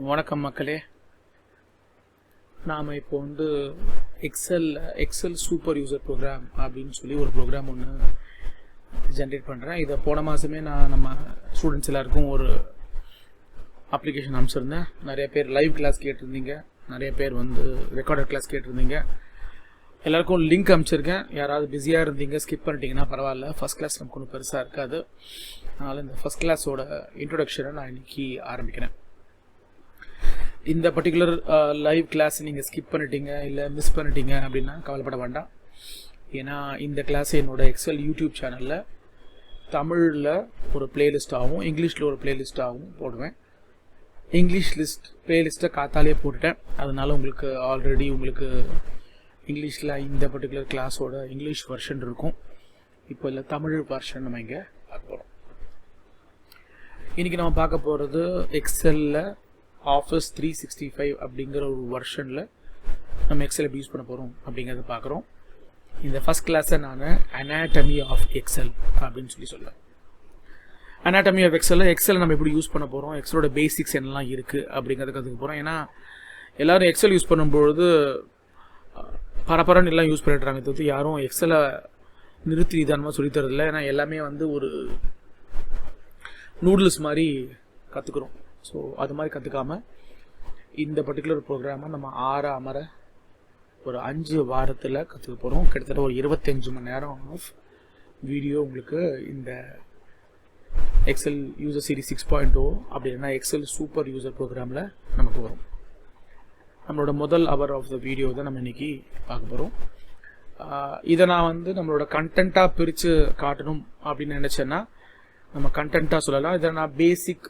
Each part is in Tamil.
வணக்கம் மக்களே. நாம் இப்போ வந்து எக்ஸல் சூப்பர் யூசர் ப்ரோக்ராம் அப்படின்னு சொல்லி ஒரு ப்ரோக்ராம் ஒன்று ஜென்ரேட் பண்ணுறேன். இதை போன மாதமே நான் நம்ம ஸ்டூடெண்ட்ஸ் எல்லாருக்கும் ஒரு அப்ளிகேஷன் அனுப்பிச்சிருந்தேன். நிறைய பேர் லைவ் கிளாஸ் கேட்டிருந்தீங்க, நிறைய பேர் வந்து ரெக்கார்டட் கிளாஸ் கேட்டிருந்தீங்க. எல்லாருக்கும் லிங்க் அனுப்பிச்சிருக்கேன். யாராவது பிஸியாக இருந்தீங்க ஸ்கிப் பண்ணிட்டீங்கன்னா பரவாயில்ல, ஃபஸ்ட் கிளாஸ் நமக்கு ஒன்றும் பெருசாக இருக்காது. அதனால் இந்த ஃபஸ்ட் கிளாஸோட இன்ட்ரொடக்ஷனை நான் இன்றைக்கி ஆரம்பிக்கிறேன். இந்த பர்டிகுலர் லைவ் கிளாஸ் நீங்கள் ஸ்கிப் பண்ணிட்டீங்க இல்லை மிஸ் பண்ணிட்டீங்க அப்படின்னா கவலைப்பட வேண்டாம். ஏன்னா இந்த கிளாஸ் என்னோடய எக்ஸல் யூடியூப் சேனலில் தமிழில் ஒரு பிளேலிஸ்ட்டாகவும் இங்கிலீஷில் ஒரு பிளேலிஸ்ட்டாகவும் போடுவேன். இங்கிலீஷ் பிளேலிஸ்ட்டை காத்தாலே போட்டுட்டேன். அதனால் உங்களுக்கு ஆல்ரெடி இங்கிலீஷில் இந்த பர்டிகுலர் கிளாஸோட இங்கிலீஷ் வெர்ஷன் இருக்கும். இப்போ இல்லை தமிழ் வெர்ஷன் நம்ம இங்கே பார்க்க போகிறோம். இன்றைக்கி நம்ம பார்க்க போகிறது எக்ஸலில் ஆஃபீஸ் 365 அப்படிங்கிற ஒரு வெர்ஷனில் நம்ம எக்ஸல் எப்படி யூஸ் பண்ண போகிறோம் அப்படிங்கிறத பார்க்குறோம். இந்த ஃபஸ்ட் கிளாஸை நான் அனாட்டமி ஆஃப் எக்ஸல் அப்படின்னு சொல்லுவேன். அனாட்டமி ஆஃப் எக்ஸல் நம்ம எப்படி யூஸ் பண்ண போகிறோம், எக்ஸலோட பேசிக்ஸ் என்னெல்லாம் இருக்குது அப்படிங்கிறத கற்றுக்க போகிறோம். ஏன்னா எல்லோரும் எக்ஸல் யூஸ் பண்ணும்பொழுது பரபரன்னு எல்லாம் யூஸ் பண்ணிடுறாங்க. தவிர்த்து யாரும் எக்ஸலை நிறுத்தி நிதானமாக சொல்லித்தரதில்லை. ஏன்னா எல்லாமே வந்து ஒரு நூடுல்ஸ் மாதிரி கற்றுக்குறோம். ஸோ அது மாதிரி கற்றுக்காமல் இந்த பர்டிகுலர் ப்ரோக்ராமை நம்ம அமர ஒரு 5 வாரத்தில் கற்றுக்க போகிறோம். கிட்டத்தட்ட ஒரு 25 மணி நேரம் ஆஃப் வீடியோ உங்களுக்கு இந்த எக்ஸல் யூசர் சீரிஸ் 6.0 அப்படின்னா எக்ஸல் சூப்பர் யூசர் ப்ரோக்ராமில் நமக்கு வரும். நம்மளோட முதல் அவர் ஆஃப் த வீடியோ தான் நம்ம இன்றைக்கி பார்க்க போகிறோம். இதை நான் வந்து நம்மளோட கண்டென்ட்டாக பிரித்து காட்டணும் அப்படின்னு நினச்சேன்னா நம்ம கண்டென்ட்டாக சொல்லலாம். இதை நான் பேசிக்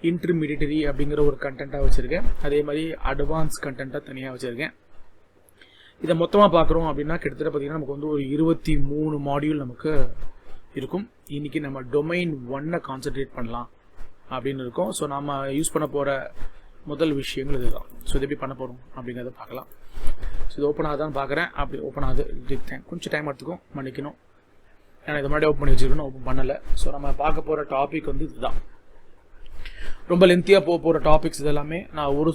இன்டர்மீடியட்டரி அப்படிங்கிற ஒரு கண்டென்ட்டாக வச்சுருக்கேன். அதே மாதிரி அட்வான்ஸ் கண்டென்ட்டாக தனியாக வச்சுருக்கேன். இதை மொத்தமாக பார்க்குறோம் அப்படின்னா கிட்டத்தட்ட பார்த்திங்கன்னா நமக்கு வந்து ஒரு 23 மாடியூல் நமக்கு இருக்கும். இன்றைக்கி நம்ம டொமைன் 1 கான்சன்ட்ரேட் பண்ணலாம் அப்படின்னு இருக்கோம். ஸோ நம்ம யூஸ் பண்ண போகிற முதல் விஷயங்கள் இதுதான். ஸோ இது எப்படி பண்ண போகிறோம் அப்படிங்கிறத பார்க்கலாம். ஸோ இது ஓப்பன் ஆகுதான்னு பார்க்குறேன். அப்படி ஓப்பன் ஆகுது. கொஞ்சம் டைம் எடுத்துக்கும், மன்னிக்கணும். ஏன்னா இது முன்னாடி ஓப்பன் பண்ணி வச்சுருக்கணும், ஓப்பன் பண்ணலை. ஸோ நம்ம பார்க்க போகிற டாபிக் வந்து இதுதான். ரொம்ப லென்த்தியாக போகிற டாபிக்ஸ் இதெல்லாமே நான் ஒரு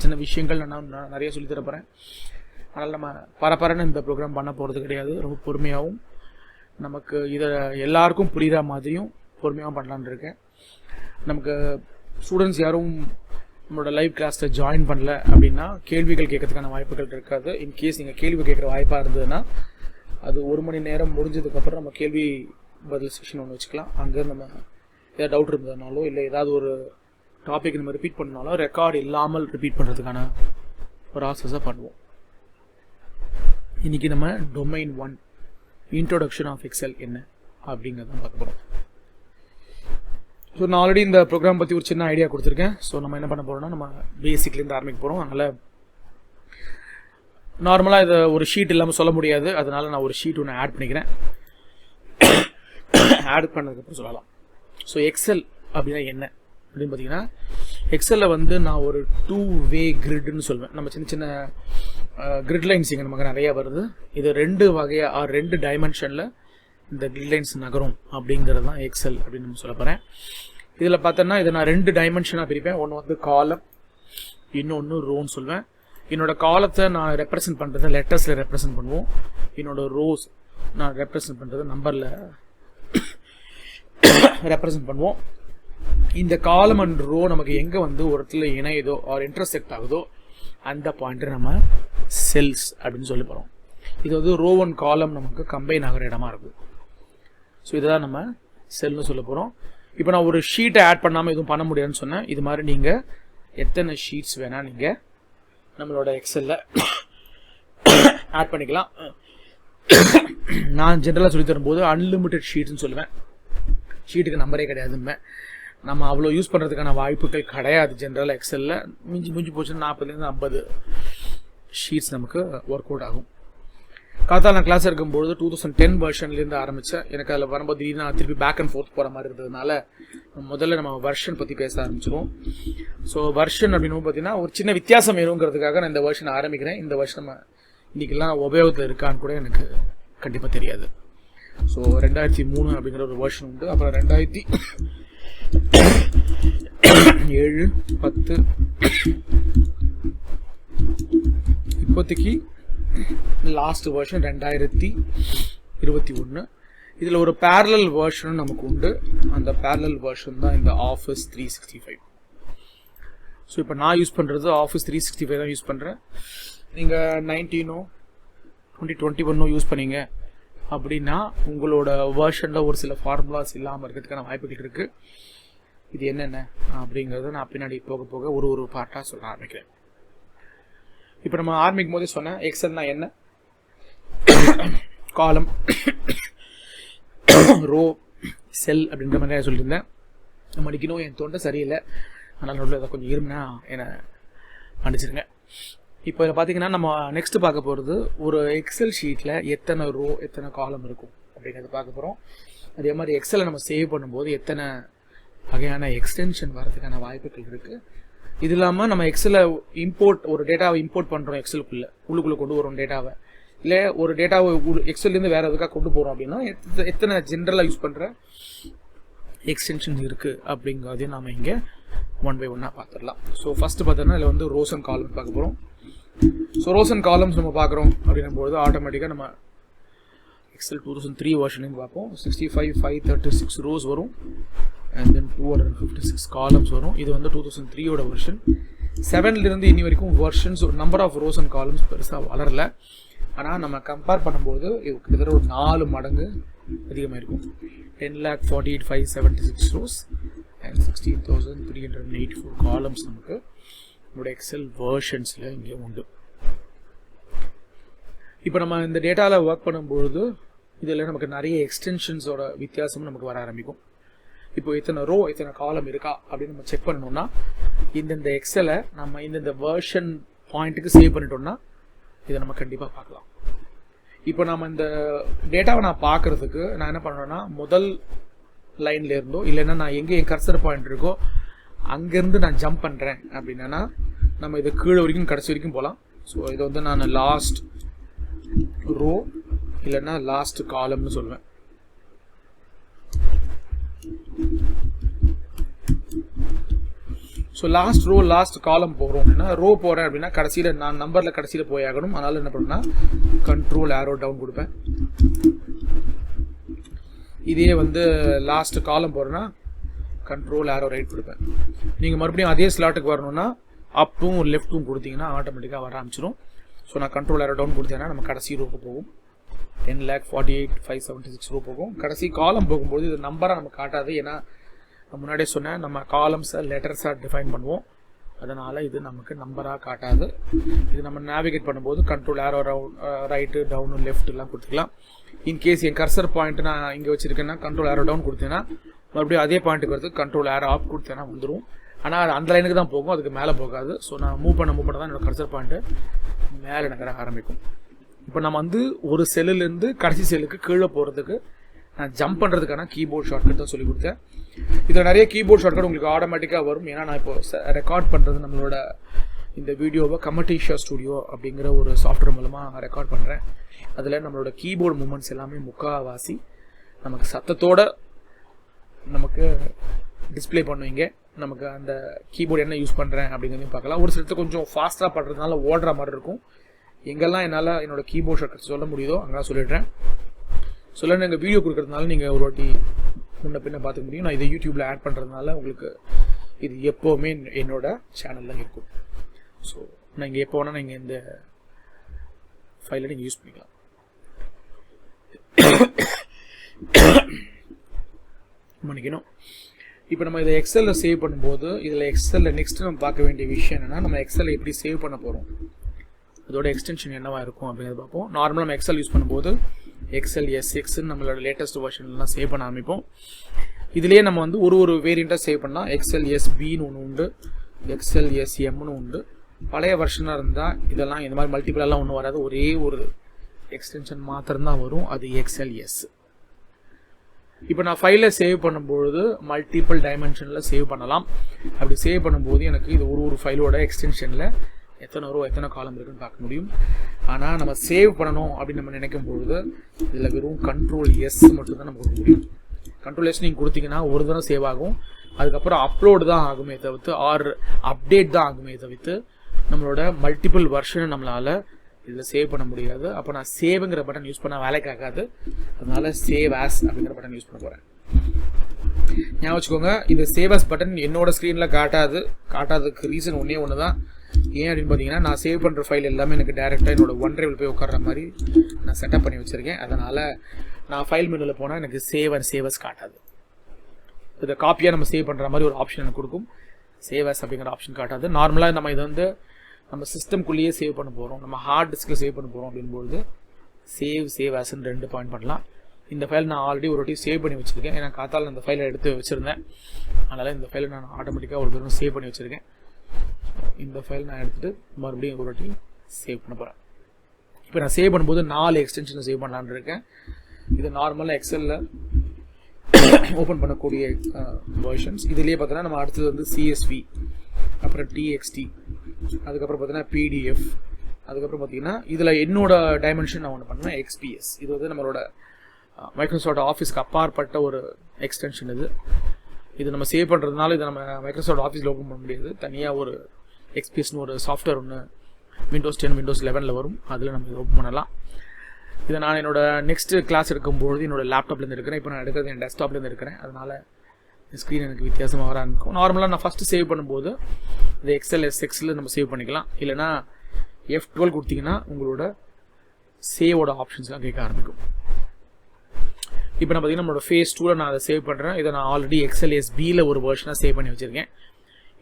சின்ன விஷயங்கள் நான் நிறைய சொல்லி தரப்போகிறேன். அதனால் நம்ம பரபரன்னு இந்த ப்ரோக்ராம் பண்ண போகிறது கிடையாது. ரொம்ப பொறுமையாகவும் நமக்கு இதை எல்லாருக்கும் புரிகிற மாதிரியும் பொறுமையாகவும் பண்ணலான்னு இருக்கேன். நமக்கு ஸ்டூடெண்ட்ஸ் யாரும் நம்மளோட லைவ் கிளாஸில் ஜாயின் பண்ணல அப்படின்னா கேள்விகள் கேட்கறதுக்கான வாய்ப்புகள் இருக்காது. இன்கேஸ் நீங்கள் கேள்வி கேட்குற வாய்ப்பாக இருந்ததுன்னா அது 1 மணி நேரம் முடிஞ்சதுக்கப்புறம் நம்ம கேள்வி பதில் செஷன் ஒன்று வச்சுக்கலாம். அங்கே நம்ம ஏதாவது டவுட் இருந்ததுனாலோ இல்லை ஏதாவது ஒரு டாபிக் நம்ம ரிப்பீட் பண்ணாலோ ரெக்கார்டு இல்லாமல் ரிப்பீட் பண்ணுறதுக்கான ப்ராசஸை பண்ணுவோம். இன்றைக்கி நம்ம டொமைன் 1 இன்ட்ரோடக்ஷன் ஆஃப் எக்ஸல் என்ன அப்படிங்கிறத பார்க்க போகிறோம். ஸோ நான் ஆல்ரெடி இந்த ப்ரோக்ராம் பற்றி ஒரு சின்ன ஐடியா கொடுத்துருக்கேன். ஸோ நம்ம என்ன பண்ண போகிறோம்னா நம்ம பேசிக்லேருந்து ஆரம்பிக்க போகிறோம். அதனால் நார்மலாக இதை ஒரு ஷீட் இல்லாமல் சொல்ல முடியாது. அதனால் நான் ஒரு ஷீட் ஒன்று ஆட் பண்ணிக்கிறேன். ஆட் பண்ணதுக்கப்புறம் சொல்லலாம். ஸோ எக்ஸல் அப்படின்னா என்ன அப்படின்னு பார்த்தீங்கன்னா எக்ஸலில் வந்து நான் ஒரு 2-வே கிரிட்னு சொல்வேன். நம்ம சின்ன கிரிட் லைன்ஸ் இங்கே நமக்கு நிறையா வருது. இது 2 வகையாக 2 டைமென்ஷனில் இந்த கிரிட் லைன்ஸ் நகரும் அப்படிங்கிறது தான் எக்ஸல் அப்படின்னு நம்ம சொல்ல போகிறேன். இதில் பார்த்தோன்னா இதை நான் 2 டைமென்ஷனாக பிரிப்பேன். ஒன்று வந்து காலம், இன்னொன்று ரோன்னு சொல்வேன். என்னோடய காலத்தை நான் ரெப்ரசன்ட் பண்ணுறது லெட்டர்ஸில் ரெப்ரசன்ட் பண்ணுவோம். என்னோடய ரோஸ் நான் ரெப்ரசன்ட் பண்ணுறது நம்பரில் ரெப்ரசன்ட் பண்ணுவோம். இந்த காலம் அண்ட் ரோ நமக்கு எங்கே வந்து ஒரு இடத்துல இணையுதோ ஆர் இன்டர்செக்ட் ஆகுதோ அந்த பாயிண்ட்டை நம்ம செல்ஸ் அப்படின்னு சொல்லி போகிறோம். இது வந்து ரோ 1 காலம் நமக்கு கம்பைன் ஆகிற இடமா இருக்குது. ஸோ இதுதான் நம்ம செல்னு சொல்ல போகிறோம். இப்போ நான் ஒரு ஷீட்டை ஆட் பண்ணாமல் எதுவும் பண்ண முடியாதுன்னு சொன்னேன். இது மாதிரி நீங்கள் எத்தனை ஷீட்ஸ் வேணால் நீங்கள் நம்மளோட எக்ஸலில் ஆட் பண்ணிக்கலாம். நான் ஜென்ரலாக சொல்லி தரும்போது அன்லிமிட்டெட் ஷீட்ஸ்னு சொல்லுவேன். ஷீட்டுக்கு நம்பரே கிடையாதுமே. நம்ம அவ்வளோ யூஸ் பண்ணுறதுக்கான வாய்ப்புகள் கிடையாது. ஜென்ரலாக எக்ஸலில் மிஞ்சி போச்சுன்னா 40லேருந்து 50 ஷீட்ஸ் நமக்கு ஒர்க் அவுட் ஆகும். காத்தால் நான் கிளாஸ் இருக்கும்போது 2010 வெர்ஷன்லேருந்து ஆரம்பித்தேன். எனக்கு அதில் வரும்போது திடீர்னு நான் திருப்பி பேக் அண்ட் ஃபோர்த் போகிற மாதிரி இருந்ததுனால முதல்ல நம்ம வெர்ஷன் பற்றி பேச ஆரம்பிச்சிடுவோம். ஸோ வெர்ஷன் அப்படின்னு பார்த்தீங்கன்னா ஒரு சின்ன வித்தியாசம் வேணுங்கிறதுக்காக நான் இந்த வெர்ஷன் ஆரம்பிக்கிறேன். இந்த வெர்ஷன் நம்ம இன்றைக்கெல்லாம் உபயோகத்தில் இருக்கான்னு கூட எனக்கு கண்டிப்பாக தெரியாது. ஸோ 2003 அப்படிங்கிற ஒரு வெர்ஷன் உண்டு. அப்புறம் 7/10 இப்போதைக்கு லாஸ்ட் வெர்ஷன் 2021. இதில் ஒரு பேரலல் வெர்ஷனும் நமக்கு உண்டு. அந்த பேரலல் வெர்ஷன் தான் இந்த ஆஃபீஸ் 365. ஸோ இப்போ நான் யூஸ் பண்ணுறது ஆஃபீஸ் 365 தான் யூஸ் பண்ணுறேன். நீங்கள் 19 2021 யூஸ் பண்ணீங்க அப்படின்னா உங்களோட வெர்ஷனில் ஒரு சில ஃபார்முலாஸ் இல்லாமல் இருக்கிறதுக்கான வாய்ப்புகள் இருக்குது. இது என்னென்ன அப்படிங்கிறத நான் பின்னாடி போக போக ஒரு பார்ட்டாக சொல்ல ஆரம்பிக்கிறேன். இப்போ நம்ம ஆரம்பிக்கும் போதே சொன்னேன் எக்ஸல்னா என்ன, காலம், ரோ, செல் அப்படின்ற மாதிரி சொல்லியிருந்தேன். மடிக்கணும், என் தொண்டை சரியில்லை, அதனால் நடுவில் அதை கொஞ்சம் இருமுன்னா என்னை மன்னிச்சிருங்க. இப்போ இதில் பார்த்தீங்கன்னா நம்ம நெக்ஸ்ட் பார்க்க போகிறது ஒரு எக்ஸல் ஷீட்டில் எத்தனை ரோ எத்தனை காலம் இருக்கும் அப்படிங்கிறத பார்க்க போகிறோம். அதே மாதிரி எக்ஸலை நம்ம சேவ் பண்ணும்போது எத்தனை வகையான எக்ஸ்டென்ஷன் வரதுக்கான வாய்ப்புகள் இருக்குது. இது இல்லாமல் நம்ம எக்ஸலை ஒரு டேட்டாவை இம்போர்ட் பண்ணுறோம், உள்ளுக்குள்ளே கொண்டு வரோம் டேட்டாவை, இல்லை ஒரு டேட்டாவை எக்ஸல்லேருந்து வேறு எதுக்காக கொண்டு போகிறோம் அப்படின்னா எத்தனை ஜென்ரலாக யூஸ் பண்ணுற எக்ஸ்டென்ஷன் இருக்குது அப்படிங்கிறதையும் நாம் இங்கே 1 by 1 பார்த்துடலாம். ஸோ ஃபஸ்ட்டு பார்த்தோன்னா இதில் வந்து ரோஸ் அண்ட் காலம்ஸ் பார்க்க போகிறோம். ஸோ ரோஸ் அண்ட் காலம்ஸ் நம்ம பார்க்குறோம் அப்படின்னும்போது ஆட்டோமேட்டிக்காக நம்ம எக்ஸல் 2003 வெர்ஷன்லேருந்து பார்ப்போம். 65,536 ரோஸ் வரும், அண்ட் தென் 256 காலம்ஸ் வரும். இது வந்து 2003 வெர்ஷன். 7லேருந்து இனி வரைக்கும் versions number of rows and columns பெருசாக வளரல. ஆனால் நம்ம கம்பேர் பண்ணும்போது இது கிட்டத்தட்ட ஒரு 4 மடங்கு அதிகமாக இருக்கும். 10,48,576 ரோஸ் அண்ட் 16,384 காலம்ஸ் நமக்கு நம்மளோட எக்ஸல் வெர்ஷன்ஸில் இங்கே உண்டு. இப்போ நம்ம இந்த டேட்டாவில் ஒர்க் பண்ணும்பொழுது இதில் நமக்கு நிறைய எக்ஸ்டென்ஷன்ஸோட வித்தியாசமும் நமக்கு வர ஆரம்பிக்கும். இப்போ இத்தனை ரோ இத்தனை காலம் இருக்கா அப்படின்னு நம்ம செக் பண்ணணும்னா இந்தந்த எக்ஸலை நம்ம இந்தந்த வெர்ஷன் பாயிண்ட்டுக்கு சேவ் பண்ணிட்டோம்னா இதை நம்ம கண்டிப்பாக பார்க்கலாம். இப்போ நம்ம இந்த டேட்டாவை நான் பார்க்குறதுக்கு நான் என்ன பண்ணுறேன்னா முதல் லைன்ல இருந்தோ இல்லைன்னா நான் எங்கே என் கர்சர் பாயிண்ட் இருக்கோ அங்கேருந்து நான் ஜம்ப் பண்ணுறேன் அப்படின்னா நம்ம இதை கீழே வரைக்கும் கடைசி வரைக்கும் போகலாம். ஸோ இதை வந்து நான் லாஸ்ட் ரோ இல்லைன்னா லாஸ்ட் காலம்னு சொல்லுவேன். So last row last column போகிறோம் அப்படின்னா ரோ போகிறேன் அப்படின்னா கடைசியில் நான் நம்பரில் கடைசியில் போய் ஆகணும். அதனால் என்ன பண்ணுன்னா கண்ட்ரோல் ஆரோ டவுன் கொடுப்பேன். இதே வந்து லாஸ்ட் காலம் போகிறேன்னா கண்ட்ரோல் ஆரோ ரைட் கொடுப்பேன். நீங்கள் மறுபடியும் அதே ஸ்லாட்டுக்கு வரணும்னா அப்பும் லெஃப்ட்டும் கொடுத்தீங்கன்னா ஆட்டோமேட்டிக்காக வர ஆரம்பிச்சிடும். ஸோ நான் கண்ட்ரோல் ஆரோ டவுன் கொடுத்தேன்னா நம்ம கடைசி ரோக்கு போகும். 10,48,576 ரோ போகும். கடைசி காலம் போகும்போது இது நம்பராக நம்ம காட்டாது. ஏன்னா நான் முன்னாடியே சொன்னேன் நம்ம காலம்ஸை லெட்டர்ஸாக டிஃபைன் பண்ணுவோம், அதனால் இது நமக்கு நம்பராக காட்டாது. இது நம்ம நேவிகேட் பண்ணும்போது கண்ட்ரோல் ஆரோ ரைட்டு டவுனு லெஃப்ட் எல்லாம் கொடுத்துக்கலாம். இன்கேஸ் என் கர்சர் பாயிண்ட் நான் இங்கே வச்சுருக்கேன்னா கண்ட்ரோல் ஆரோ டவுன் கொடுத்தேன்னா மறுபடியும் அதே பாயிண்ட்டுக்கு வரது கண்ட்ரோல் ஆரோ ஆப் கொடுத்தேன்னா வந்துடும். ஆனால் அது அந்த லைனுக்கு தான் போகும், அதுக்கு மேலே போகாது. ஸோ நான் மூவ் பண்ண தான் என்னோடய கர்சர் பாயிண்ட்டு மேலே நகர ஆரம்பிக்கும். இப்போ நம்ம வந்து ஒரு செல்லுலேருந்து கடைசி செல்லுக்கு கீழே போகிறதுக்கு நான் ஜம்ப் பண்ணுறதுக்கான கீபோர்ட் ஷார்ட்கட் தான் சொல்லி கொடுத்தேன். இதில் நிறைய கீபோர்ட் ஷார்ட்கட் உங்களுக்கு ஆட்டோமேட்டிக்காக வரும். ஏன்னா நான் இப்போ ரெக்கார்ட் பண்ணுறது நம்மளோட இந்த வீடியோவை கமட்டீஷியா ஸ்டுடியோ அப்படிங்கிற ஒரு சாஃப்ட்வேர் மூலமாக ரெக்கார்ட் பண்ணுறேன். அதில் நம்மளோட கீபோர்டு மூமெண்ட்ஸ் எல்லாமே முக்கால்வாசி நமக்கு சத்தத்தோடு நமக்கு டிஸ்பிளே பண்ணுவீங்க. நமக்கு அந்த கீபோர்டு என்ன யூஸ் பண்ணுறேன் அப்படிங்கிறதையும் பார்க்கலாம். ஒரு சிலத்து கொஞ்சம் ஃபாஸ்ட்டாக பண்ணுறதுனால ஓடுற மாதிரி இருக்கும். எங்கெல்லாம் என்னால் என்னோட கீபோர்ட் ஷார்ட்கட் சொல்ல முடியுதோ அங்கெல்லாம் சொல்லிடுறேன். சொல்ல எங்கள் வீடியோ கொடுக்குறதுனால நீங்கள் ஒரு வாட்டி முன்ன பின்ன பார்த்துக்க முடியும். நான் இதை யூடியூப்பில் ஆட் பண்ணுறதுனால உங்களுக்கு இது எப்போவுமே என்னோட சேனலில் இருக்கும். ஸோ நான் இங்கே எப்போ வேணால் நீங்கள் இந்த ஃபைலை நீங்கள் யூஸ் பண்ணிக்கலாம். மன்னிக்கணும். இப்போ நம்ம இதை எக்ஸலில் சேவ் பண்ணும்போது இதில் எக்ஸலில் நெக்ஸ்ட் நம்ம பார்க்க வேண்டிய விஷயம் என்னென்னா நம்ம எக்ஸலை எப்படி சேவ் பண்ண போகிறோம், அதோட எக்ஸ்டென்ஷன் என்னவா இருக்கும் அப்படிங்கிறத பார்ப்போம். நார்மலாக நம்ம எக்ஸல் யூஸ் பண்ணும்போது எக்ஸல் SXன்னு நம்மளோட லேட்டஸ்ட் வெர்ஷன்லாம் சேவ் பண்ண ஆரம்பிப்போம். இதுலேயே நம்ம வந்து ஒரு வேரியண்ட்டாக சேவ் பண்ணலாம். எக்ஸல் SBன்னு ஒன்று உண்டு, எக்ஸல் SMன்னு உண்டு. பழைய வெர்ஷனாக இருந்தால் இதெல்லாம் இந்த மாதிரி மல்டிபிளெல்லாம் ஒன்றும் வராது, ஒரே ஒரு எக்ஸ்டென்ஷன் மாத்திரம்தான் வரும், அது எக்ஸல் S. இப்போ நான் ஃபைலை சேவ் பண்ணும்பொழுது மல்டிபிள் டைமென்ஷனில் சேவ் பண்ணலாம். அப்படி சேவ் பண்ணும்போது எனக்கு இது ஒரு ஃபைலோட எக்ஸ்டென்ஷனில் எத்தனை ரோ எத்தனை காலம் இருக்குன்னு பார்க்க முடியும். ஆனால் நம்ம சேவ் பண்ணணும் அப்படின்னு நம்ம நினைக்கும் பொழுது இதில் வெறும் கண்ட்ரோல் S மட்டும்தான் நம்ம கொடுக்க முடியும். கண்ட்ரோல் S நீங்கள் கொடுத்தீங்கன்னா ஒரு தடவை சேவ் ஆகும். அதுக்கப்புறம் அப்லோடு தான் ஆகுமே தவிர்த்து ஆர் அப்டேட் தான் ஆகுமே தவிர்த்து நம்மளோட மல்டிபிள் வெர்ஷனை நம்மளால் இதில் சேவ் பண்ண முடியாது. அப்போ நான் சேவுங்கிற பட்டன் யூஸ் பண்ண வேலைக்கு ஆகாது. அதனால சேவ் ஆஸ் அப்படிங்கிற பட்டன் யூஸ் பண்ண போகிறேன். ஞாபகம் வச்சுக்கோங்க, இந்த சேவ் ஆஸ் பட்டன் என்னோட ஸ்க்ரீனில் காட்டாததுக்கு ரீசன் ஒன்று தான். ஏன் அப்படின்னு பார்த்தீங்கன்னா, நான் சேவ் பண்ணுற ஃபைல் எல்லாமே எனக்கு டேரெக்டாக என்னோட OneDriveல போய் உட்கார்ற மாதிரி நான் செட்டப் பண்ணி வச்சுருக்கேன். அதனால் நான் ஃபைல் மெனுவில் போனால் எனக்கு சேவ் அண்ட் சேவஸ் காட்டாது. இதை காப்பியாக நம்ம சேவ் பண்ணுற மாதிரி ஒரு ஆப்ஷன் எனக்கு கொடுக்கும். சேவ் ஆஸ் அப்படிங்கிற ஆப்ஷன் காட்டாது. நார்மலாக நம்ம இதை வந்து நம்ம சிஸ்டம்குள்ளேயே சேவ் பண்ண போகிறோம், நம்ம ஹார்ட் டிஸ்கில் சேவ் பண்ண போகிறோம் அப்படின்பொழுது சேவ் ஆஸ்ன்னு 2 பாயிண்ட் பண்ணலாம். இந்த ஃபைல் நான் ஆல்ரெடி ஒரு வாட்டி சேவ் பண்ணி வச்சுருக்கேன். ஏன்னா காத்தால் இந்த ஃபைலை எடுத்து வச்சுருந்தேன். அதனால் இந்த ஃபைலை நான் ஆட்டோமேட்டிக்காக ஒரு தடவை சேவ் பண்ணி வச்சுருக்கேன். இந்த ஃபைல் நான் எடுத்துகிட்டு மறுபடியும் ஒரு வாட்டி சேவ் பண்ண போகிறேன். இப்போ நான் சேவ் பண்ணும்போது 4 எக்ஸ்டென்ஷனை சேவ் பண்ணலான்னு இருக்கேன். இது நார்மலாக எக்ஸலில் ஓப்பன் பண்ணக்கூடிய வெர்ஷன்ஸ். இதுலேயே பார்த்தோன்னா நம்ம அடுத்தது வந்து CSV, அப்புறம் TXT, அதுக்கப்புறம் பார்த்தீங்கன்னா PDF, அதுக்கப்புறம் பார்த்தீங்கன்னா இதில் என்னோட டைமென்ஷன் நான் ஒன்று பண்ணேன் XPS. இது வந்து நம்மளோட மைக்ரோசாஃப்ட் ஆஃபீஸ்க்கு அப்பாற்பட்ட ஒரு எக்ஸ்டென்ஷன். இது நம்ம சேவ் பண்ணுறதுனால இதை நம்ம மைக்ரோசாஃப்ட் ஆஃபீஸில் ஓப்பன் பண்ண முடியாது. தனியாக ஒரு XPSனு ஒரு சாஃப்ட்வேர் ஒன்று Windows 10 Windows 11 வரும், அதில் நம்ம இதை ஓப்பன் பண்ணலாம். இதை நான் என்னோட நெக்ஸ்ட் கிளாஸ் எடுக்கும்போது என்னோட லேப்டாப்லேருந்து இருக்கிறேன். இப்போ நான் எடுக்கிறது என் டெஸ்க்டாப்லேருந்து இருக்கிறேன். அதனால் ஸ்க்ரீன் எனக்கு வித்தியாசமாக வர ஆரம்பிக்கும். நார்மலாக நான் ஃபஸ்ட்டு சேவ் பண்ணும்போது இது XLSXல நம்ம சேவ் பண்ணிக்கலாம். இல்லைனா F12 கொடுத்தீங்கன்னா உங்களோட சேவோட ஆப்ஷன்ஸ்லாம் கேட்க ஆரம்பிக்கும். இப்போ நான் பார்த்தீங்கன்னா நம்மளோட ஃபேஸ் 2ல் நான் அதை சேவ் பண்ணுறேன். இதை நான் ஆல்ரெடி XLSBயில் ஒரு வெர்ஷனாக சேவ் பண்ணி வச்சுருக்கேன்.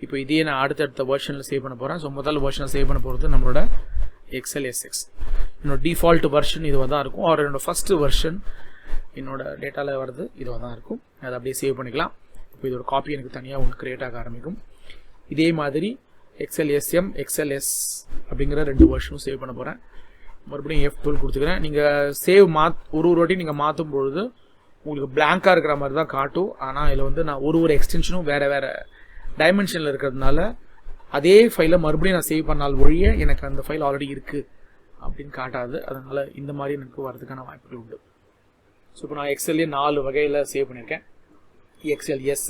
இப்போ இதே நான் அடுத்தடுத்த வெர்ஷனில் சேவ் பண்ண போகிறேன். ஸோ முதல் வெர்ஷனை சேவ் பண்ண போகிறது நம்மளோட XLSX. என்னோட டிஃபால்ட் வெர்ஷன் இதுவாக தான் இருக்கும். ஆர் என்னோட ஃபஸ்ட்டு வெர்ஷன் என்னோட டேட்டாவில் வருது இதுவாக தான் இருக்கும். அதை அப்படியே சேவ் பண்ணிக்கலாம். இப்போ இதோட காப்பி எனக்கு தனியாக ஒன்று க்ரியேட் ஆக ஆரம்பிக்கும். இதே மாதிரி XLSM, XLS அப்படிங்கிற 2 வெர்ஷனும் சேவ் பண்ண போகிறேன். மறுபடியும் F12 கொடுத்துக்கிறேன். நீங்கள் சேவ் ஒரு வாட்டி நீங்கள் மாற்றும் பொழுது உங்களுக்கு பிளாங்காக இருக்கிற மாதிரி தான் காட்டும். ஆனால் இதில் வந்து நான் ஒரு எக்ஸ்டென்ஷனும் வேறு டைமென்ஷனில் இருக்கிறதுனால அதே ஃபைலை மறுபடியும் நான் சேவ் பண்ணால் ஒழிய எனக்கு அந்த ஃபைல் ஆல்ரெடி இருக்குது அப்படின்னு காட்டாது. அதனால் இந்த மாதிரி எனக்கு வரதுக்கான வாய்ப்புகள் உண்டு. ஸோ இப்போ நான் எக்ஸல்லே 4 வகையில் சேவ் பண்ணியிருக்கேன். XLS,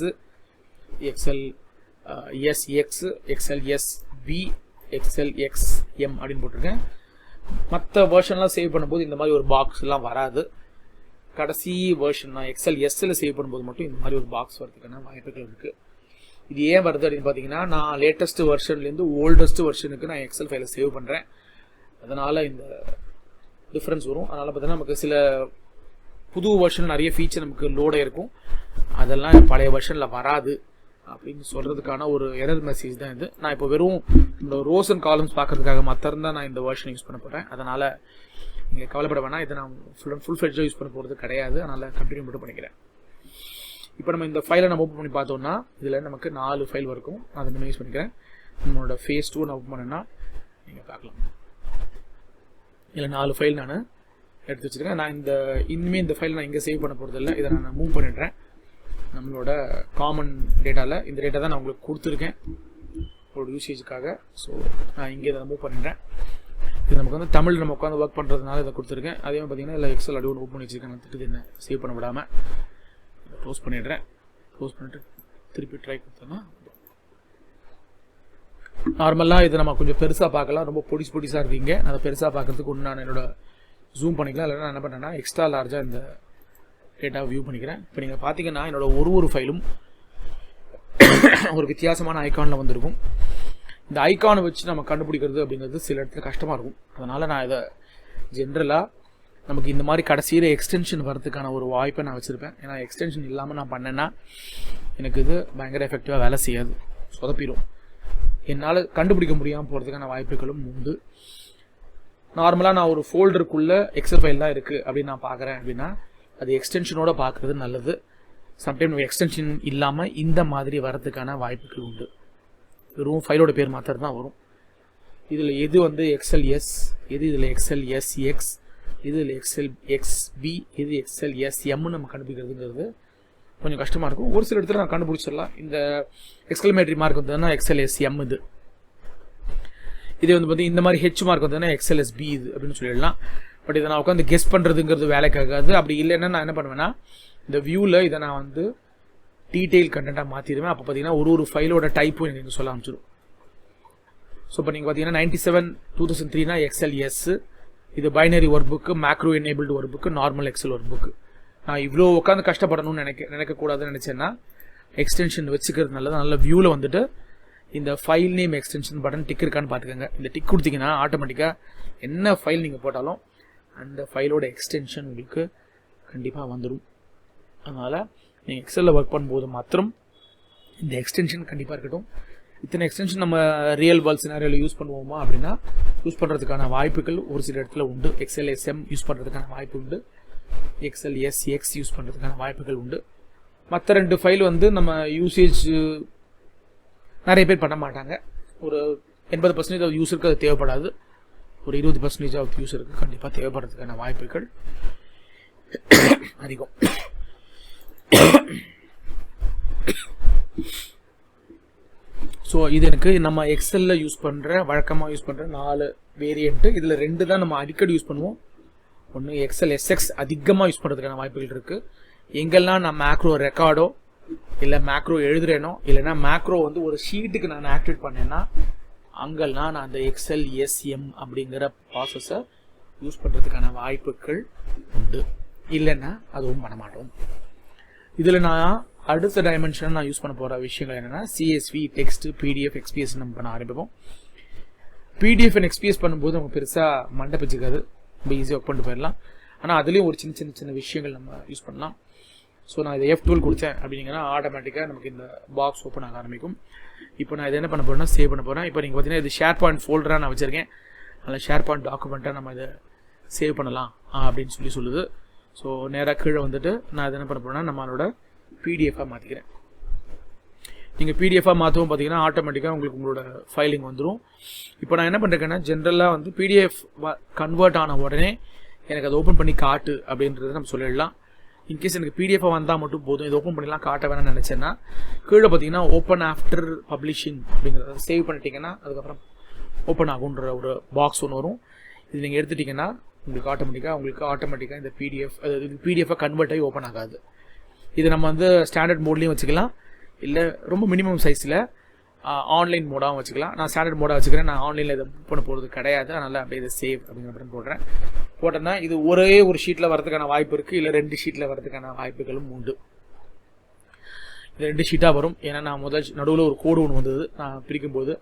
XLSX, XLSB, XLXM அப்படின்னு போட்டிருக்கேன். மற்ற வெர்ஷன்லாம் சேவ் பண்ணும்போது இந்த மாதிரி ஒரு பாக்ஸ்லாம் வராது. கடைசி வெர்ஷன் நான் XLSல சேவ் பண்ணும்போது மட்டும் இந்த மாதிரி ஒரு பாக்ஸ் வரதுக்கான வாய்ப்புகள் இருக்குது. இது ஏன் வருது அப்படின்னு பார்த்தீங்கன்னா, நான் லேட்டஸ்ட் வெர்ஷன்லேருந்து ஓல்டஸ்ட் வெர்ஷனுக்கு நான் எக்ஸல் ஃபைலை சேவ் பண்ணுறேன். அதனால் இந்த டிஃப்ரென்ஸ் வரும். அதனால் பார்த்தீங்கன்னா நமக்கு சில புது வெர்ஷன் நிறைய ஃபீச்சர் நமக்கு லோடாக இருக்கும். அதெல்லாம் பழைய வெர்ஷனில் வராது அப்படின்னு சொல்கிறதுக்கான ஒரு எரர் மெசேஜ் தான் இது. நான் இப்போ வெறும் இந்த ரோஸ் அண்ட் காலம்ஸ் பார்க்கறதுக்காக மாத்திரம் தான் நான் இந்த வெர்ஷன் யூஸ் பண்ண போகிறேன். அதனால் நீங்கள் கவலைப்பட வேணாம். இதை நான் ஃபுல் ஃப்ளெட்ஜாக யூஸ் பண்ண போகிறது கிடையாது. அதனால் கண்டினியூ மட்டும் பண்ணிக்கிறேன். இப்போ நம்ம இந்த ஃபைலை நம்ம ஓப்பன் பண்ணி பார்த்தோம்னா இதில் நமக்கு 4 ஃபைல் வரைக்கும் அதை நம்ம யூஸ் பண்ணிக்கிறேன். நம்மளோட ஃபேஸ் 2 நான் ஓப்பன் பண்ணேன்னா நீங்கள் பார்க்கலாம். இதில் 4 ஃபைல் நான் எடுத்து வச்சுருக்கேன். நான் இனிமேல் இந்த ஃபைல் நான் இங்கே சேவ் பண்ண போகிறது இல்லை. இதை நான் மூவ் பண்ணிடுறேன் நம்மளோட காமன் டேட்டாவில். இந்த டேட்டா தான் நான் உங்களுக்கு கொடுத்துருக்கேன் ஒரு யூசேஜுக்காக. ஸோ நான் இங்கே இதை மூவ் பண்ணிடுறேன். இது நமக்கு வந்து தமிழ் நம்ம உட்காந்து ஒர்க் பண்ணுறதுனால இதை கொடுத்துருக்கேன். அதே மாதிரி பார்த்தீங்கன்னா இல்லை எக்ஸல் அடி ஒன்று ஓப்பன் பண்ணி வச்சுருக்கேன். நான் திட்டு என்ன சேவ் பண்ண விடாமல் க்ளோஸ் பண்ணிடுறேன். க்ளோஸ் பண்ணிட்டு திருப்பி ட்ரை கொடுத்தோன்னா நார்மலாக இது நம்ம கொஞ்சம் பெருசாக பார்க்கலாம். ரொம்ப பொடிசாக இருக்கீங்க. அதை பெருசாக பார்க்குறதுக்கு ஒன்று நான் என்னோட ஜூம் பண்ணிக்கலாம். இல்லைன்னா நான் என்ன பண்ணுறேன்னா எக்ஸ்ட்ரா லார்ஜாக இந்த டேட்டாவை வியூ பண்ணிக்கிறேன். இப்போ நீங்கள் பார்த்தீங்கன்னா என்னோட ஒரு ஃபைலும் ஒரு வித்தியாசமான ஐக்கானில் வந்திருக்கும். இந்த ஐக்கானை வச்சு நம்ம கண்டுபிடிக்கிறது அப்படிங்கிறது சில இடத்துல கஷ்டமாக இருக்கும். அதனால் நான் இதை ஜென்ரலாக நமக்கு இந்த மாதிரி கடைசியில் எக்ஸ்டென்ஷன் வரதுக்கான ஒரு வாய்ப்பை நான் வச்சுருப்பேன். ஏன்னா எக்ஸ்டென்ஷன் இல்லாமல் நான் பண்ணேன்னா எனக்கு இது பயங்கர எஃபெக்டிவாக வேலை செய்யாது, சொதப்பிடும். என்னால் கண்டுபிடிக்க முடியாமல் போகிறதுக்கான வாய்ப்புகளும் உண்டு. நார்மலாக நான் ஒரு ஃபோல்டருக்குள்ளே எக்ஸல் ஃபைல் தான் இருக்குது அப்படின்னு நான் பார்க்குறேன் அப்படின்னா அது எக்ஸ்டென்ஷனோட பார்க்குறது நல்லது. சம்டைம் எக்ஸ்டென்ஷன் இல்லாமல் இந்த மாதிரி வரதுக்கான வாய்ப்புகள் உண்டு. வெறும் ஃபைலோட பேர் மாத்திரம் தான் வரும். இதில் எது வந்து XLS, எது இதில் XLSX, இது XLXB, இது XLSMன்னு நம்ம கண்டுபிடிக்கிறதுங்கிறது கொஞ்சம் கஷ்டமாக இருக்கும். ஒரு சில இடத்துல நான் கண்டுபிடிச்சிடலாம். இந்த எக்ஸ்க்ளமேட்டரி மார்க் வந்ததுன்னா XLSM இது வந்து பார்த்தீங்கன்னா இந்த மாதிரி ஹெச் மார்க் வந்ததுன்னா XLSB இது அப்படின்னு சொல்லிடலாம். பட் இதை நான் உட்காந்து கெஸ் பண்ணுறதுங்கிறது வேலைக்காகாது. அப்படி இல்லைன்னா நான் என்ன பண்ணுவேன்னா இந்த வியூவில் இதை நான் வந்து டீட்டெயில் கண்டென்ட்டாக மாற்றிடுவேன். அப்போ பார்த்தீங்கன்னா ஒரு ஃபைலோட டைப்பும் எனக்கு சொல்ல ஆரம்பிச்சிடும். ஸோ இப்போ நீங்கள் பார்த்தீங்கன்னா 97/2003 XLS, இது binary workbook, macro enabled workbook, normal Excel workbook. நான் இவ்வளோ உட்காந்து கஷ்டப்படணும்னு நினைக்கக்கூடாதுன்னு நினச்சேன்னா எக்ஸ்டென்ஷன் வச்சுக்கிறது நல்லது. நல்ல வியூவில் வந்துட்டு இந்த file name extension button tick இருக்கான்னு பார்த்துக்கோங்க. இந்த டிக் கொடுத்தீங்கன்னா ஆட்டோமேட்டிக்காக என்ன ஃபைல் நீங்கள் போட்டாலும் அந்த ஃபைலோட எக்ஸ்டென்ஷன் உங்களுக்கு கண்டிப்பாக வந்துடும். அதனால் நீங்கள் எக்ஸலில் ஒர்க் பண்ணும்போது மாத்திரம் இந்த எக்ஸ்டென்ஷன் கண்டிப்பாக இருக்கட்டும். இத்தனை எக்ஸ்டென்ஷன் நம்ம ரியல் வேர்ல்ட் சினாரியோவில் யூஸ் பண்ணுவோமா அப்படின்னா யூஸ் பண்ணுறதுக்கான வாய்ப்புகள் ஒரு சில இடத்துல உண்டு. XLSM யூஸ் பண்ணுறதுக்கான வாய்ப்பு உண்டு, XLSX யூஸ் பண்ணுறதுக்கான வாய்ப்புகள் உண்டு. மற்ற 2 ஃபைல் வந்து நம்ம யூசேஜ் நிறைய பேர் பண்ண மாட்டாங்க. ஒரு 80% ஆஃப் யூஸருக்கு அது தேவைப்படாது. ஒரு 20% ஆஃப் யூஸருக்கு கண்டிப்பாக தேவைப்படுறதுக்கான வாய்ப்புகள் அதிகம். ஸோ இது எனக்கு நம்ம எக்ஸலில் யூஸ் பண்ணுற வழக்கமாக யூஸ் பண்ணுற 4 வேரியண்ட்டு. இதில் 2 தான் நம்ம அடிக்கடி யூஸ் பண்ணுவோம். ஒன்று XLSX அதிகமாக யூஸ் பண்ணுறதுக்கான வாய்ப்புகள் இருக்குது. எங்கெல்லாம் நான் மேக்ரோ ரெக்கார்டோ இல்லை மேக்ரோ எழுதுறேனோ இல்லைனா மேக்ரோ வந்து ஒரு ஷீட்டுக்கு நான் ஆக்டிவேட் பண்ணேன்னா அங்கெல்லாம் நான் அந்த XLSM அப்படிங்கிற ப்ராசஸை யூஸ் பண்ணுறதுக்கான வாய்ப்புகள் உண்டு. இல்லைன்னா அதுவும் பண்ண மாட்டோம். இதில் நான் அடுத்த டைமென்ஷன் நான் யூஸ் பண்ண போகிற விஷயங்கள் என்னென்னா CSV, டெக்ஸ்ட், PDF, XPS நம்ம பண்ண ஆரம்பிப்போம். PDF அண்ட் XPS பண்ணும்போது நமக்கு பெருசாக மண்டை பிச்சுக்காது, ரொம்ப ஈஸியாக ஒர்க் பண்ணிட்டு போயிடலாம். ஆனால் அதுலேயும் ஒரு சின்ன விஷயங்கள் நம்ம யூஸ் பண்ணலாம். ஸோ நான் இதை F12 கொடுத்தேன் அப்படிங்கன்னா ஆட்டோமேட்டிக்காக நமக்கு இந்த பாக்ஸ் ஓப்பன் ஆக ஆரம்பிக்கும். இப்போ நான் இதை என்ன பண்ண போகிறேன்னா சேவ் பண்ண போகிறேன். இப்போ நீங்கள் பார்த்தீங்கன்னா இது ஷேர் பாயிண்ட் ஃபோல்டராக நான் வச்சுருக்கேன். அதில் ஷேர் பாயிண்ட் டாக்குமெண்ட்டாக நம்ம இதை சேவ் பண்ணலாம் அப்படின்னு சொல்லுது. ஸோ நேராக கீழே வந்துட்டு நான் இதை என்ன பண்ண போகிறேன்னா நம்மளோட PDF-ஆக மாற்றிக்கிறேன். நீங்கள் PDF-ஆக மாற்றவும் பார்த்தீங்கன்னா ஆட்டோமேட்டிக்காக உங்களுக்கு உங்களோட ஃபைலிங் வந்துடும். இப்போ நான் என்ன பண்ணுறேன்னா ஜென்ரலாக வந்து PDF கன்வெர்ட் ஆன உடனே எனக்கு அதை ஓப்பன் பண்ணி காட்டு அப்படின்றத நம்ம சொல்லிடலாம். இன்கேஸ் எனக்கு PDF-ஆக வந்தால் மட்டும் போதும், இதை ஓப்பன் பண்ணிலாம் காட்ட வேணாம்னு நினச்சேன்னா கீழே பார்த்தீங்கன்னா ஓப்பன் ஆஃப்டர் பப்ளிஷிங் அப்படிங்கிறத சேவ் பண்ணிட்டீங்கன்னா அதுக்கப்புறம் ஓப்பன் ஆகுன்ற ஒரு பாக்ஸ் ஒன்று வரும். இது நீங்கள் எடுத்துட்டிங்கன்னா உங்களுக்கு ஆட்டோமேட்டிக்காக இந்த PDF-ஆக கன்வெர்ட் ஆகி ஓப்பன் ஆகாது. இது நம்ம வந்து ஸ்டாண்டர்ட் மோட்லேயும் வச்சுக்கலாம், இல்லை ரொம்ப மினிமம் சைஸில் ஆன்லைன் மோடாகவும் வச்சுக்கலாம். நான் ஸ்டாண்டர்ட் மோடாக வச்சுக்கிறேன். நான் ஆன்லைனில் இதை புக் பண்ண போகிறது கிடையாது. அதனால் அப்படியே இதை சேவ் அப்படிங்கிற பட்டன் போட்டேன்னா இது ஒரே ஒரு ஷீட்டில் வரதுக்கான வாய்ப்பு இருக்குது, இல்லை 2 ஷீட்டில் வரதுக்கான வாய்ப்புகளும் உண்டு. இது 2 ஷீட்டாக வரும். ஏன்னா நான் நடுவில் ஒரு கோடு ஒன்று வந்தது நான் பிரிக்கும்போது.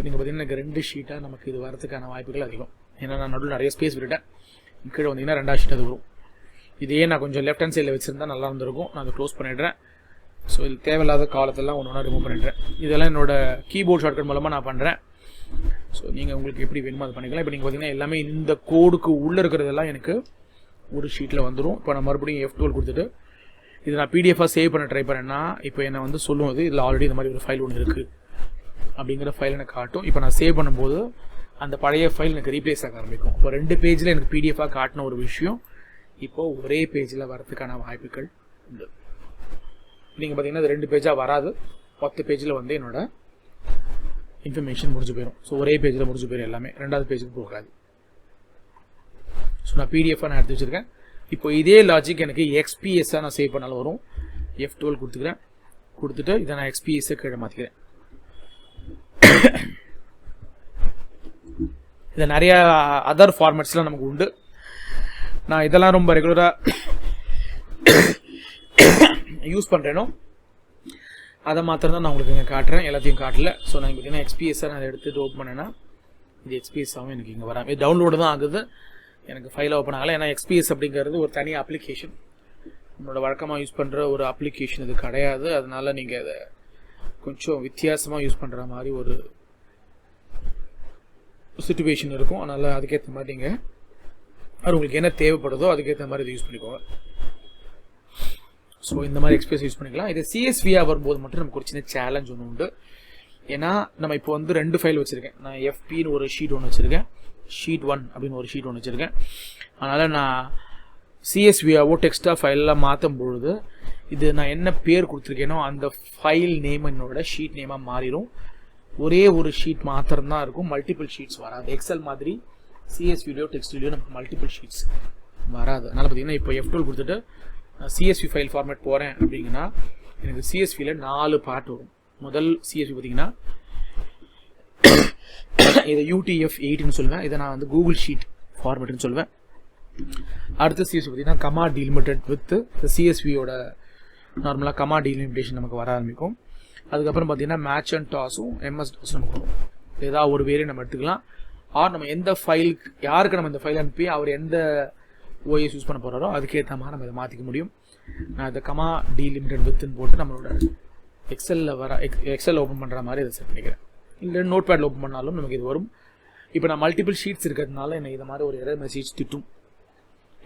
நீங்கள் பார்த்தீங்கன்னா எனக்கு 2 ஷீட்டாக நமக்கு இது வரதுக்கான வாய்ப்புகள் அதிகம். ஏன்னா நான் நடுவில் நிறைய ஸ்பேஸ் விட்டுட்டேன். கீழே வந்தீங்கன்னா 2ஆவது ஷீட் அது வரும். இதையே நான் கொஞ்சம் லெஃப்ட் ஹேண்ட் சைடில் வச்சுருந்தா நல்லா இருந்திருக்கும். நான் அதை க்ளோஸ் பண்ணிடுறேன். ஸோ இது தேவையில்லாத காலத்தெல்லாம் ஒன்று ரிமூவ் பண்ணிடுறேன். இதெல்லாம் என்னோட கீபோர்ட் ஷார்ட்கட் மூலமாக நான் பண்ணுறேன். ஸோ நீங்கள் உங்களுக்கு எப்படி வேணுமோ அது பண்ணிக்கலாம். இப்போ நீங்கள் பார்த்தீங்கன்னா எல்லாமே இந்த கோடுக்கு உள்ளே இருக்கிறதெல்லாம் எனக்கு ஒரு ஷீட்டில் வந்துடும். இப்போ நான் மறுபடியும் F12 கொடுத்துட்டு இது நான் PDF-ஆக சேவ் பண்ண ட்ரை பண்ணேன்னா இப்போ என்னை வந்து சொல்லுவது இதில் ஆல்ரெடி இந்த மாதிரி ஒரு ஃபைல் ஒன்று இருக்குது அப்படிங்கிற ஃபைல் எனக்கு காட்டும். இப்போ நான் சேவ் பண்ணும்போது அந்த பழைய ஃபைல் எனக்கு ரீப்ளேஸ் ஆக ஆரம்பிக்கும். இப்போ 2 பேஜில் எனக்கு PDF-ஆக காட்டின ஒரு விஷயம் இப்போது ஒரே பேஜில் வரதுக்கான வாய்ப்புகள் உண்டு. நீங்கள் பார்த்தீங்கன்னா அது 2 பேஜாக வராது, 10 பேஜில் வந்து என்னோட இன்ஃபர்மேஷன் முடிஞ்சு போயிடும். ஸோ ஒரே பேஜில் முடிஞ்சு போயிடும் எல்லாமே, 2வது பேஜுக்கு போகாது. ஸோ நான் PDF-ஆக நான் எடுத்து வச்சுருக்கேன். இப்போ இதே லாஜிக் எனக்கு XPS-ஆக நான் சேவ் பண்ணாலும் வரும். F12 கொடுத்துட்டு இதை நான் XPS-ஐ கீழே மாற்றிக்கிறேன். இதை நிறையா அதர் ஃபார்மேட்ஸ்லாம் நமக்கு உண்டு. நான் இதெல்லாம் ரொம்ப ரெகுலராக யூஸ் பண்ணுறேனோ அதை மாத்திரம் தான் நான் உங்களுக்கு இங்கே காட்டுறேன், எல்லாத்தையும் காட்டல. ஸோ நான் பார்த்தீங்கன்னா XPS-ஆக நான் அதை எடுத்துகிட்டு ஓப்பன் பண்ணேன்னா இது XPS-ஆகவும் எனக்கு இங்கே வராமல் இது டவுன்லோடு தான் ஆகுது, எனக்கு ஃபைல் ஓப்பன் ஆகலை. ஏன்னா XPS அப்படிங்கிறது ஒரு தனி அப்ளிகேஷன், நம்மளோட வழக்கமாக யூஸ் பண்ணுற ஒரு அப்ளிகேஷன் இது கிடையாது. அதனால் நீங்கள் அதை கொஞ்சம் வித்தியாசமாக யூஸ் பண்ணுற மாதிரி ஒரு சிச்சுவேஷன் இருக்கும். அதனால் அதுக்கேற்ற மாதிரி நீங்கள் அது உங்களுக்கு என்ன தேவைப்படுதோ அதுக்கேற்ற மாதிரி இதை யூஸ் பண்ணிக்கோங்க. ஸோ இந்த மாதிரி XPS யூஸ் பண்ணிக்கலாம். இது CSV-ஆக வரும்போது மட்டும் நமக்கு ஒரு சின்ன சேலஞ்ச் ஒன்று உண்டு. ஏன்னா நம்ம இப்போ வந்து 2 ஃபைல் வச்சுருக்கேன். நான் FPன்னு ஒரு ஷீட் ஒன்று வச்சுருக்கேன், ஷீட் 1 அப்படின்னு ஒரு ஷீட் ஒன்று வச்சுருக்கேன். அதனால் நான் CSV-ஆவோ டெக்ஸ்ட்டாக ஃபைலெலாம் மாற்றும் பொழுது இது நான் என்ன பேர் கொடுத்துருக்கேனோ அந்த ஃபைல் நேம் என்னோட ஷீட் நேமாக மாறிடும். ஒரே ஒரு ஷீட் மாத்திரம் தான் இருக்கும், மல்டிபிள் ஷீட்ஸ் வராது. எக்ஸல் மாதிரி CSV-லையோ டெக்ஸ்ட்லையோ நமக்கு மல்டிபிள் ஷீட்ஸ் வராது. அதனால் பார்த்தீங்கன்னா இப்போ F12 கொடுத்துட்டு CSV ஃபைல் ஃபார்மேட் போகிறேன் அப்படிங்கன்னா எனக்கு சிஎஸ்வியில் 4 பார்ட் வரும். முதல் சிஎஸ்வி பார்த்தீங்கன்னா இதை UTF-8ன்னு சொல்லுவேன். இதை நான் வந்து கூகுள் ஷீட் ஃபார்மேட்னு சொல்லுவேன். அடுத்த சிஎஸ்வி பார்த்தீங்கன்னா கமா டீலிமிட்டட் வித் சிஎஸ்வியோட நார்மலாக கமா டீலிமிட்டேஷன் நமக்கு வர ஆரம்பிக்கும். அதுக்கப்புறம் பார்த்தீங்கன்னா மேட்ச் அண்ட் டாஸும் MS டாஸும் நமக்கு வரும். ஏதாவது ஒரு வேரியன்ட் நம்ம எடுத்துக்கலாம். ஆர் நம்ம எந்த ஃபைலுக்கு யாருக்கு நம்ம இந்த ஃபைல் அனுப்பி அவர் எந்த OS யூஸ் பண்ண போகிறாரோ அதுக்கேற்ற மாதிரி நம்ம இதை மாற்றிக்க முடியும். நான் இதை கமா டீலிமிட்டட் வித்துன்னு போட்டு நம்மளோட எக்ஸல் ஓப்பன் பண்ணுற மாதிரி இதை செட் பண்ணிக்கிறேன். இல்லை நோட் பேடில் ஓப்பன் பண்ணாலும் நமக்கு இது வரும். இப்போ நான் மல்டிபிள் ஷீட்ஸ் இருக்கிறதுனால எனக்கு இதை மாதிரி ஒரு எரர் மெசேஜ் திட்டும்.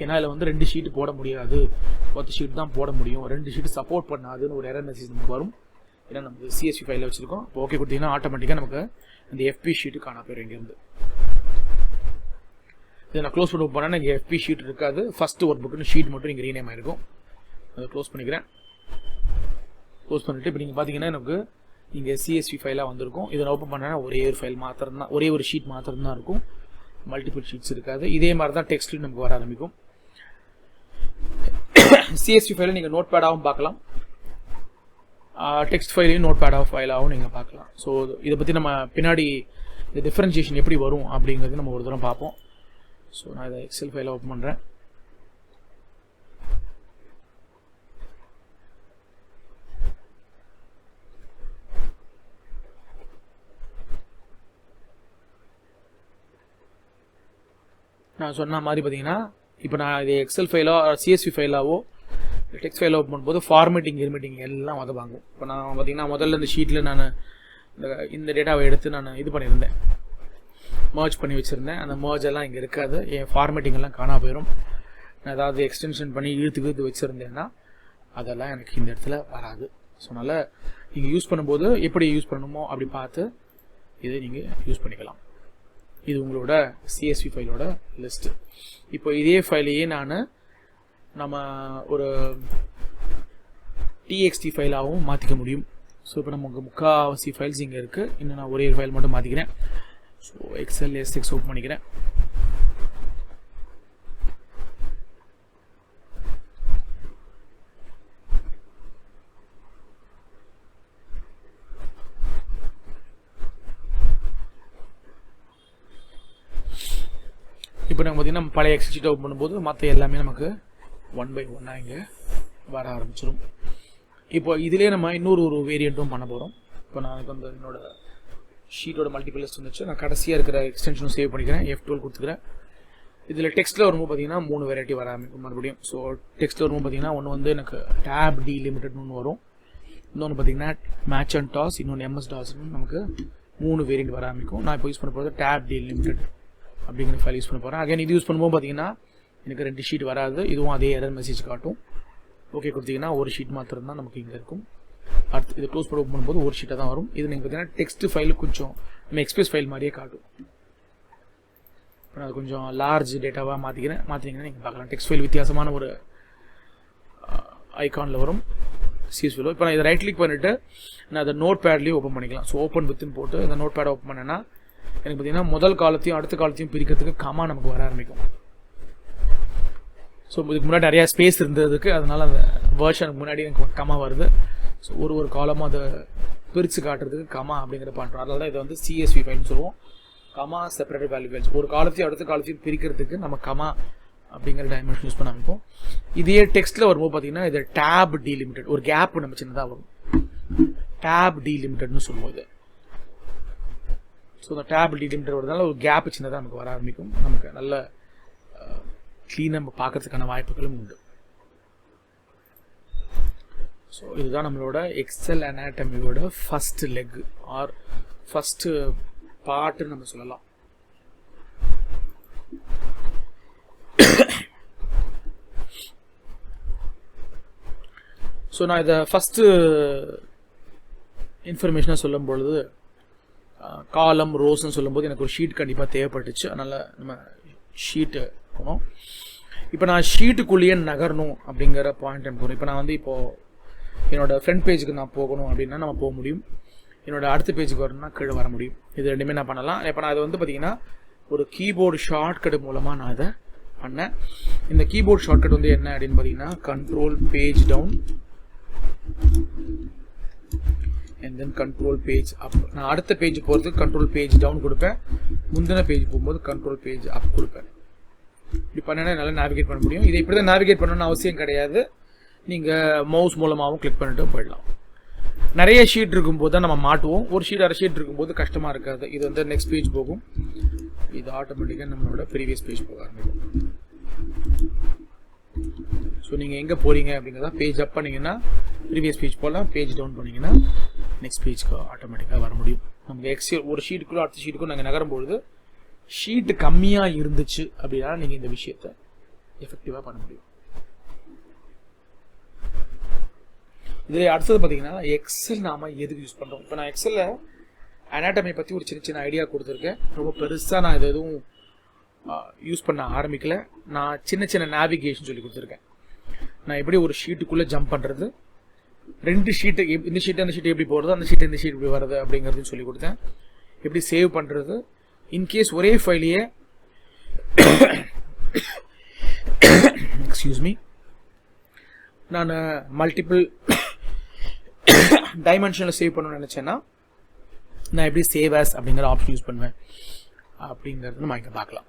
ஏன்னா இதில் வந்து 2 ஷீட் போட முடியாது, 10 ஷீட் தான் போட முடியும், 2 ஷீட் சப்போர்ட் பண்ணாதுன்னு ஒரு எரர் மெசேஜ் நமக்கு வரும். ஏன்னா நமக்கு CSV ஃபைலில் வச்சுருக்கோம். இப்போ ஓகே கொடுத்தீங்கன்னா ஆட்டோமேட்டிக்காக நமக்கு இந்த FP ஷீட்டு காண போயிடும். இங்கேருந்து இதை நான் க்ளோஸ் பண்ண போனால் இங்கே FP ஷீட் இருக்காது. ஃபஸ்ட்டு ஒர்க் புக்குன்னு ஷீட் மட்டும் இங்கே ரீநேம் ஆகிருக்கும். அதை க்ளோஸ் பண்ணிக்கிறேன். க்ளோஸ் பண்ணிவிட்டு இப்போ நீங்கள் பார்த்தீங்கன்னா எனக்கு இங்கே CSV ஃபைலாக வந்திருக்கும். இதை ஓப்பன் பண்ணேன்னா ஒரே ஒரு ஃபைல் மாத்திரம் தான், ஒரே ஒரு ஷீட் மாத்திரம் தான் இருக்கும். மல்டிபிள் ஷீட்ஸ் இருக்காது. இதே மாதிரி தான் டெக்ஸ்ட்லையும் நமக்கு வர ஆரம்பிக்கும். CSV ஃபைலை நீங்கள் நோட் பேடாகவும் பார்க்கலாம், டெக்ஸ்ட் ஃபைலையும் நோட் பேடாக ஃபைலாகவும் நீங்கள் பார்க்கலாம். ஸோ இதை பற்றி நம்ம பின்னாடி இந்த டிஃப்ரென்ஷியேஷன் எப்படி வரும் அப்படிங்கிறது நம்ம ஒரு தூரம் பார்ப்போம். ஸோ நான் இதை எக்ஸல் ஃபைலை ஓப்பன் பண்ணுறேன். நான் சொன்ன மாதிரி பார்த்தீங்கன்னா இப்போ நான் இது எக்ஸல் ஃபைலோ CSV ஃபைலாவோ டெக்ஸ்ட் ஃபைலோ ஓப்பன் பண்ணும்போது ஃபார்மேட்டிங் எல்லாம் உதவாங்க. இப்போ நான் பார்த்தீங்கன்னா முதல்ல இந்த ஷீட்டில் நான் இந்த டேட்டாவை எடுத்து நான் இது பண்ணியிருந்தேன், மர்ஜ் பண்ணி வச்சுருந்தேன். அந்த மர்ஜ் எல்லாம் இங்கே இருக்காது, என் ஃபார்மேட்டிங் எல்லாம் காணா போயிடும். நான் ஏதாவது எக்ஸ்டென்ஷன் பண்ணி இழுத்து வச்சுருந்தேன்னா அதெல்லாம் எனக்கு இந்த இடத்துல வராது. ஸோ அதனால் நீங்கள் யூஸ் பண்ணும்போது எப்படி யூஸ் பண்ணணுமோ அப்படி பார்த்து இதை நீங்கள் யூஸ் பண்ணிக்கலாம். இது உங்களோட CSV ஃபைலோட லிஸ்ட்டு. இப்போ இதே ஃபைலையே நம்ம ஒரு TXT ஃபைலாகவும் மாற்றிக்க முடியும். ஸோ இப்போ நமக்கு முக்கால்வாசி ஃபைல்ஸ் இங்கே இருக்குது. இன்னும் நான் ஒரே ஃபைல் மட்டும் மாற்றிக்கிறேன். ஸோ எக்ஸல் SX ஓப்பன் பண்ணிக்கிறேன். இப்போ நம்ம பார்த்தீங்கன்னா பழைய எக்ஸல் ஷீட்டை ஓப்பன் பண்ணும்போது மற்ற எல்லாமே நமக்கு 1 by 1 இங்கே வர ஆரம்பிச்சிடும். இப்போ இதிலே நம்ம இன்னொரு வேரியண்ட்டும் பண்ண போகிறோம். இப்போ நான் வந்து என்னோட ஷீட்டோட மல்டிபிள் லிஸ்ட் வந்துச்சு. நான் கடைசியாக இருக்கிற எக்ஸ்டென்ஷனும் சேவ் பண்ணிக்கிறேன், F12 கொடுத்துக்கிறேன். இதில் டெக்ஸ்ட்டில் வரும்போது பார்த்தீங்கன்னா 3 வெரைட்டி வர ஆரம்பிக்கும் மறுபடியும். ஸோ டெக்ஸ்ட்டில் வரும்போது பார்த்தீங்கன்னா ஒன்று வந்து எனக்கு டேப் டீலிமிட்டட்னு ஒன்று வரும், இன்னொன்று பார்த்தீங்கன்னா மேட்ச் அண்ட் டாஸ், இன்னொன்று MS டாஸ்ன்னு நமக்கு 3 வேரியண்ட் வர ஆரம்பிக்கும். நான் இப்போ யூஸ் பண்ண போகிறது டேப் டீலிமிட்டட் அப்படிங்கிற ஃபைல் யூஸ் பண்ண போகிறேன். அகைன் இது யூஸ் பண்ணும்போது பார்த்தீங்கன்னா எனக்கு 2 ஷீட் வராது, இதுவும் அதே எரர் மெசேஜ் காட்டும். ஓகே கொடுத்தீங்கன்னா ஒரு ஷீட் மாத்திரம் தான் நமக்கு இங்கே இருக்கும். அடுத்து இது க்ளோஸ் ஓப்பன் பண்ணும்போது ஒரு ஷீட்டாக தான் வரும். இது நீங்கள் பார்த்தீங்கன்னா டெக்ஸ்ட் ஃபைலு கொஞ்சம் நம்ம எக்ஸ்பிரஸ் ஃபைல் மாதிரியே காட்டும். இப்போ நான் கொஞ்சம் லார்ஜ் டேட்டாவாக மாற்றினீங்கன்னா நீங்கள் பார்க்கலாம். டெக்ஸ்ட் ஃபைல் வித்தியாசமான ஒரு ஐகானில் வரும் CSV. இப்போ நான் இதை ரைட் கிளிக் பண்ணிவிட்டு நான் அதை நோட் பேட்லேயும் ஓப்பன் பண்ணிக்கலாம். ஸோ ஓப்பன் வித்துன்னு போட்டு இந்த நோட் பேடை ஓப்பன் பண்ணேன்னா எனக்கு பார்த்தீங்கன்னா முதல் காலத்தையும் அடுத்த காலத்தையும் பிரிக்கிறதுக்கு கமா நமக்கு வர ஆரம்பிக்கும். ஸோ இதுக்கு முன்னாடி நிறையா ஸ்பேஸ் இருந்ததுக்கு அதனால் அந்த வேர்ஷனுக்கு முன்னாடி எனக்கு கமா வருது. ஸோ ஒரு காலமும் அதை பிரித்து காட்டுறதுக்கு கமா அப்படிங்கிற பண்ணுறோம். அதனால தான் இதை வந்து CSV ஃபைல்னு சொல்லுவோம், கமா செப்பரேட்டட் வேல்யூ ஃபைல்ஸ். ஒரு காலத்தையும் அடுத்த காலத்தையும் பிரிக்கிறதுக்கு நம்ம கமா அப்படிங்கிற டைமென்ஷன் யூஸ் பண்ண ஆரம்பிப்போம். இதே டெக்ஸ்ட்டில் வரும்போது பார்த்தீங்கன்னா இது டேப் டீலிமிட்டட், ஒரு கேப் நம்ம சின்னதாக வரும், டேப் டீலிமிட்டட்னு சொல்லுவோம் இது. ஸோ இந்த டேப் டீலிமிட்டட் வரதுனால ஒரு கேப் சின்னதாக நமக்கு வர ஆரம்பிக்கும். நமக்கு நல்ல க்ளீனாக நம்ம பார்க்கறதுக்கான வாய்ப்புகளும் உண்டு. ஸோ இதுதான் நம்மளோட எக்ஸல் அனாட்டமியோட ஃபஸ்ட் லெக் ஆர் ஃபஸ்ட்டு பார்ட்டுன்னு நம்ம சொல்லலாம். ஸோ நான் இதை ஃபஸ்ட்டு இன்ஃபர்மேஷனாக சொல்லும் பொழுது காலம் ரோஸ்ன்னு சொல்லும்போது எனக்கு ஒரு ஷீட் கண்டிப்பாக தேவைப்பட்டுச்சு. அதனால் நம்ம ஷீட்டு போனோம். இப்போ நான் ஷீட்டுக்குள்ளேயே நகரணும் அப்படிங்கிற பாயிண்ட் எனக்கு போகணும். இப்போ நான் வந்து இப்போது என்னோடய ஃப்ரண்ட் பேஜுக்கு நான் போகணும் அப்படின்னா நம்ம போக முடியும், என்னோடய அடுத்த பேஜுக்கு வரணும்னா கீழே வர முடியும். இது ரெண்டுமே நான் பண்ணலாம். இப்போ நான் அதை வந்து பார்த்திங்கன்னா ஒரு கீபோர்டு ஷார்ட்கட் மூலமாக நான் அதை பண்ணேன். இந்த கீபோர்டு ஷார்ட்கட் வந்து என்ன அப்படின்னு பார்த்தீங்கன்னா control page down and then control page up. நான் அடுத்த பேஜ் போகிறதுக்கு control page down கொடுப்பேன், முந்தின பேஜ் போகும்போது control page up கொடுப்பேன். இப்படி பண்ணனா நல்லா நேவிகேட் பண்ண முடியும். இதை இப்படி தான் நேவிகேட் பண்ணணும்னு அவசியம் கிடையாது, நீங்கள் மவுஸ் மூலமாகவும் கிளிக் பண்ணிட்டு போயிடலாம். நிறைய ஷீட் இருக்கும்போது தான் நம்ம மாட்டுவோம், ஒரு ஷீட் அரை ஷீட் இருக்கும்போது கஷ்டமாக இருக்காது. இது வந்து நெக்ஸ்ட் பேஜ் போகும், இது ஆட்டோமேட்டிக்காக நம்மளோட ப்ரீவியஸ் பேஜ் போக ஆரம்பிக்கும். ஸோ நீங்கள் எங்கே போகிறீங்க அப்படிங்கிறத பேஜ் அப் பண்ணிங்கன்னா ப்ரீவியஸ் பேஜ் போகலாம், பேஜ் டவுன் பண்ணிங்கன்னா நெக்ஸ்ட் பேஜ்க்கு ஆட்டோமேட்டிக்காக வர முடியும். நமக்கு எக்ஸல் ஒரு ஷீட்டுக்குள்ளே அடுத்த ஷீட்டுக்கும் நாங்கள் நகரும்பொழுது ஷீட்டு கம்மியாக இருந்துச்சு அப்படின்னா நீங்கள் இந்த விஷயத்தை எஃபெக்டிவாக பண்ண முடியும். இதில் அடுத்தது பார்த்தீங்கன்னா எக்ஸல் நாம் எதுக்கு யூஸ் பண்ணுறோம். இப்போ நான் எக்ஸலில் அனாட்டமி பற்றி ஒரு சின்ன சின்ன ஐடியா கொடுத்துருக்கேன். ரொம்ப பெருசாக நான் இது எதுவும் யூஸ் பண்ண ஆரம்பிக்கல. நான் சின்ன சின்ன நேவிகேஷன் சொல்லி கொடுத்துருக்கேன். நான் எப்படி ஒரு ஷீட்டுக்குள்ளே ஜம்ப் பண்ணுறது, ரெண்டு ஷீட்டு இந்த ஷீட்டு அந்த ஷீட்டு எப்படி போகிறது, அந்த ஷீட்டு இந்த ஷீட் எப்படி வருது அப்படிங்கிறதுன்னு சொல்லி கொடுத்தேன். எப்படி சேவ் பண்ணுறது, இன்கேஸ் ஒரே ஃபைலையே எக்ஸ்கியூஸ் மீ நான் மல்டிபிள் டைமென்ஷனில் சேவ் பண்ணணும்னு நினச்சேன்னா நான் எப்படி சேவ் ஆஸ் அப்படிங்கிற ஆப்ஷன் யூஸ் பண்ணுவேன் அப்படிங்கிறது நம்ம இங்கே பார்க்கலாம்.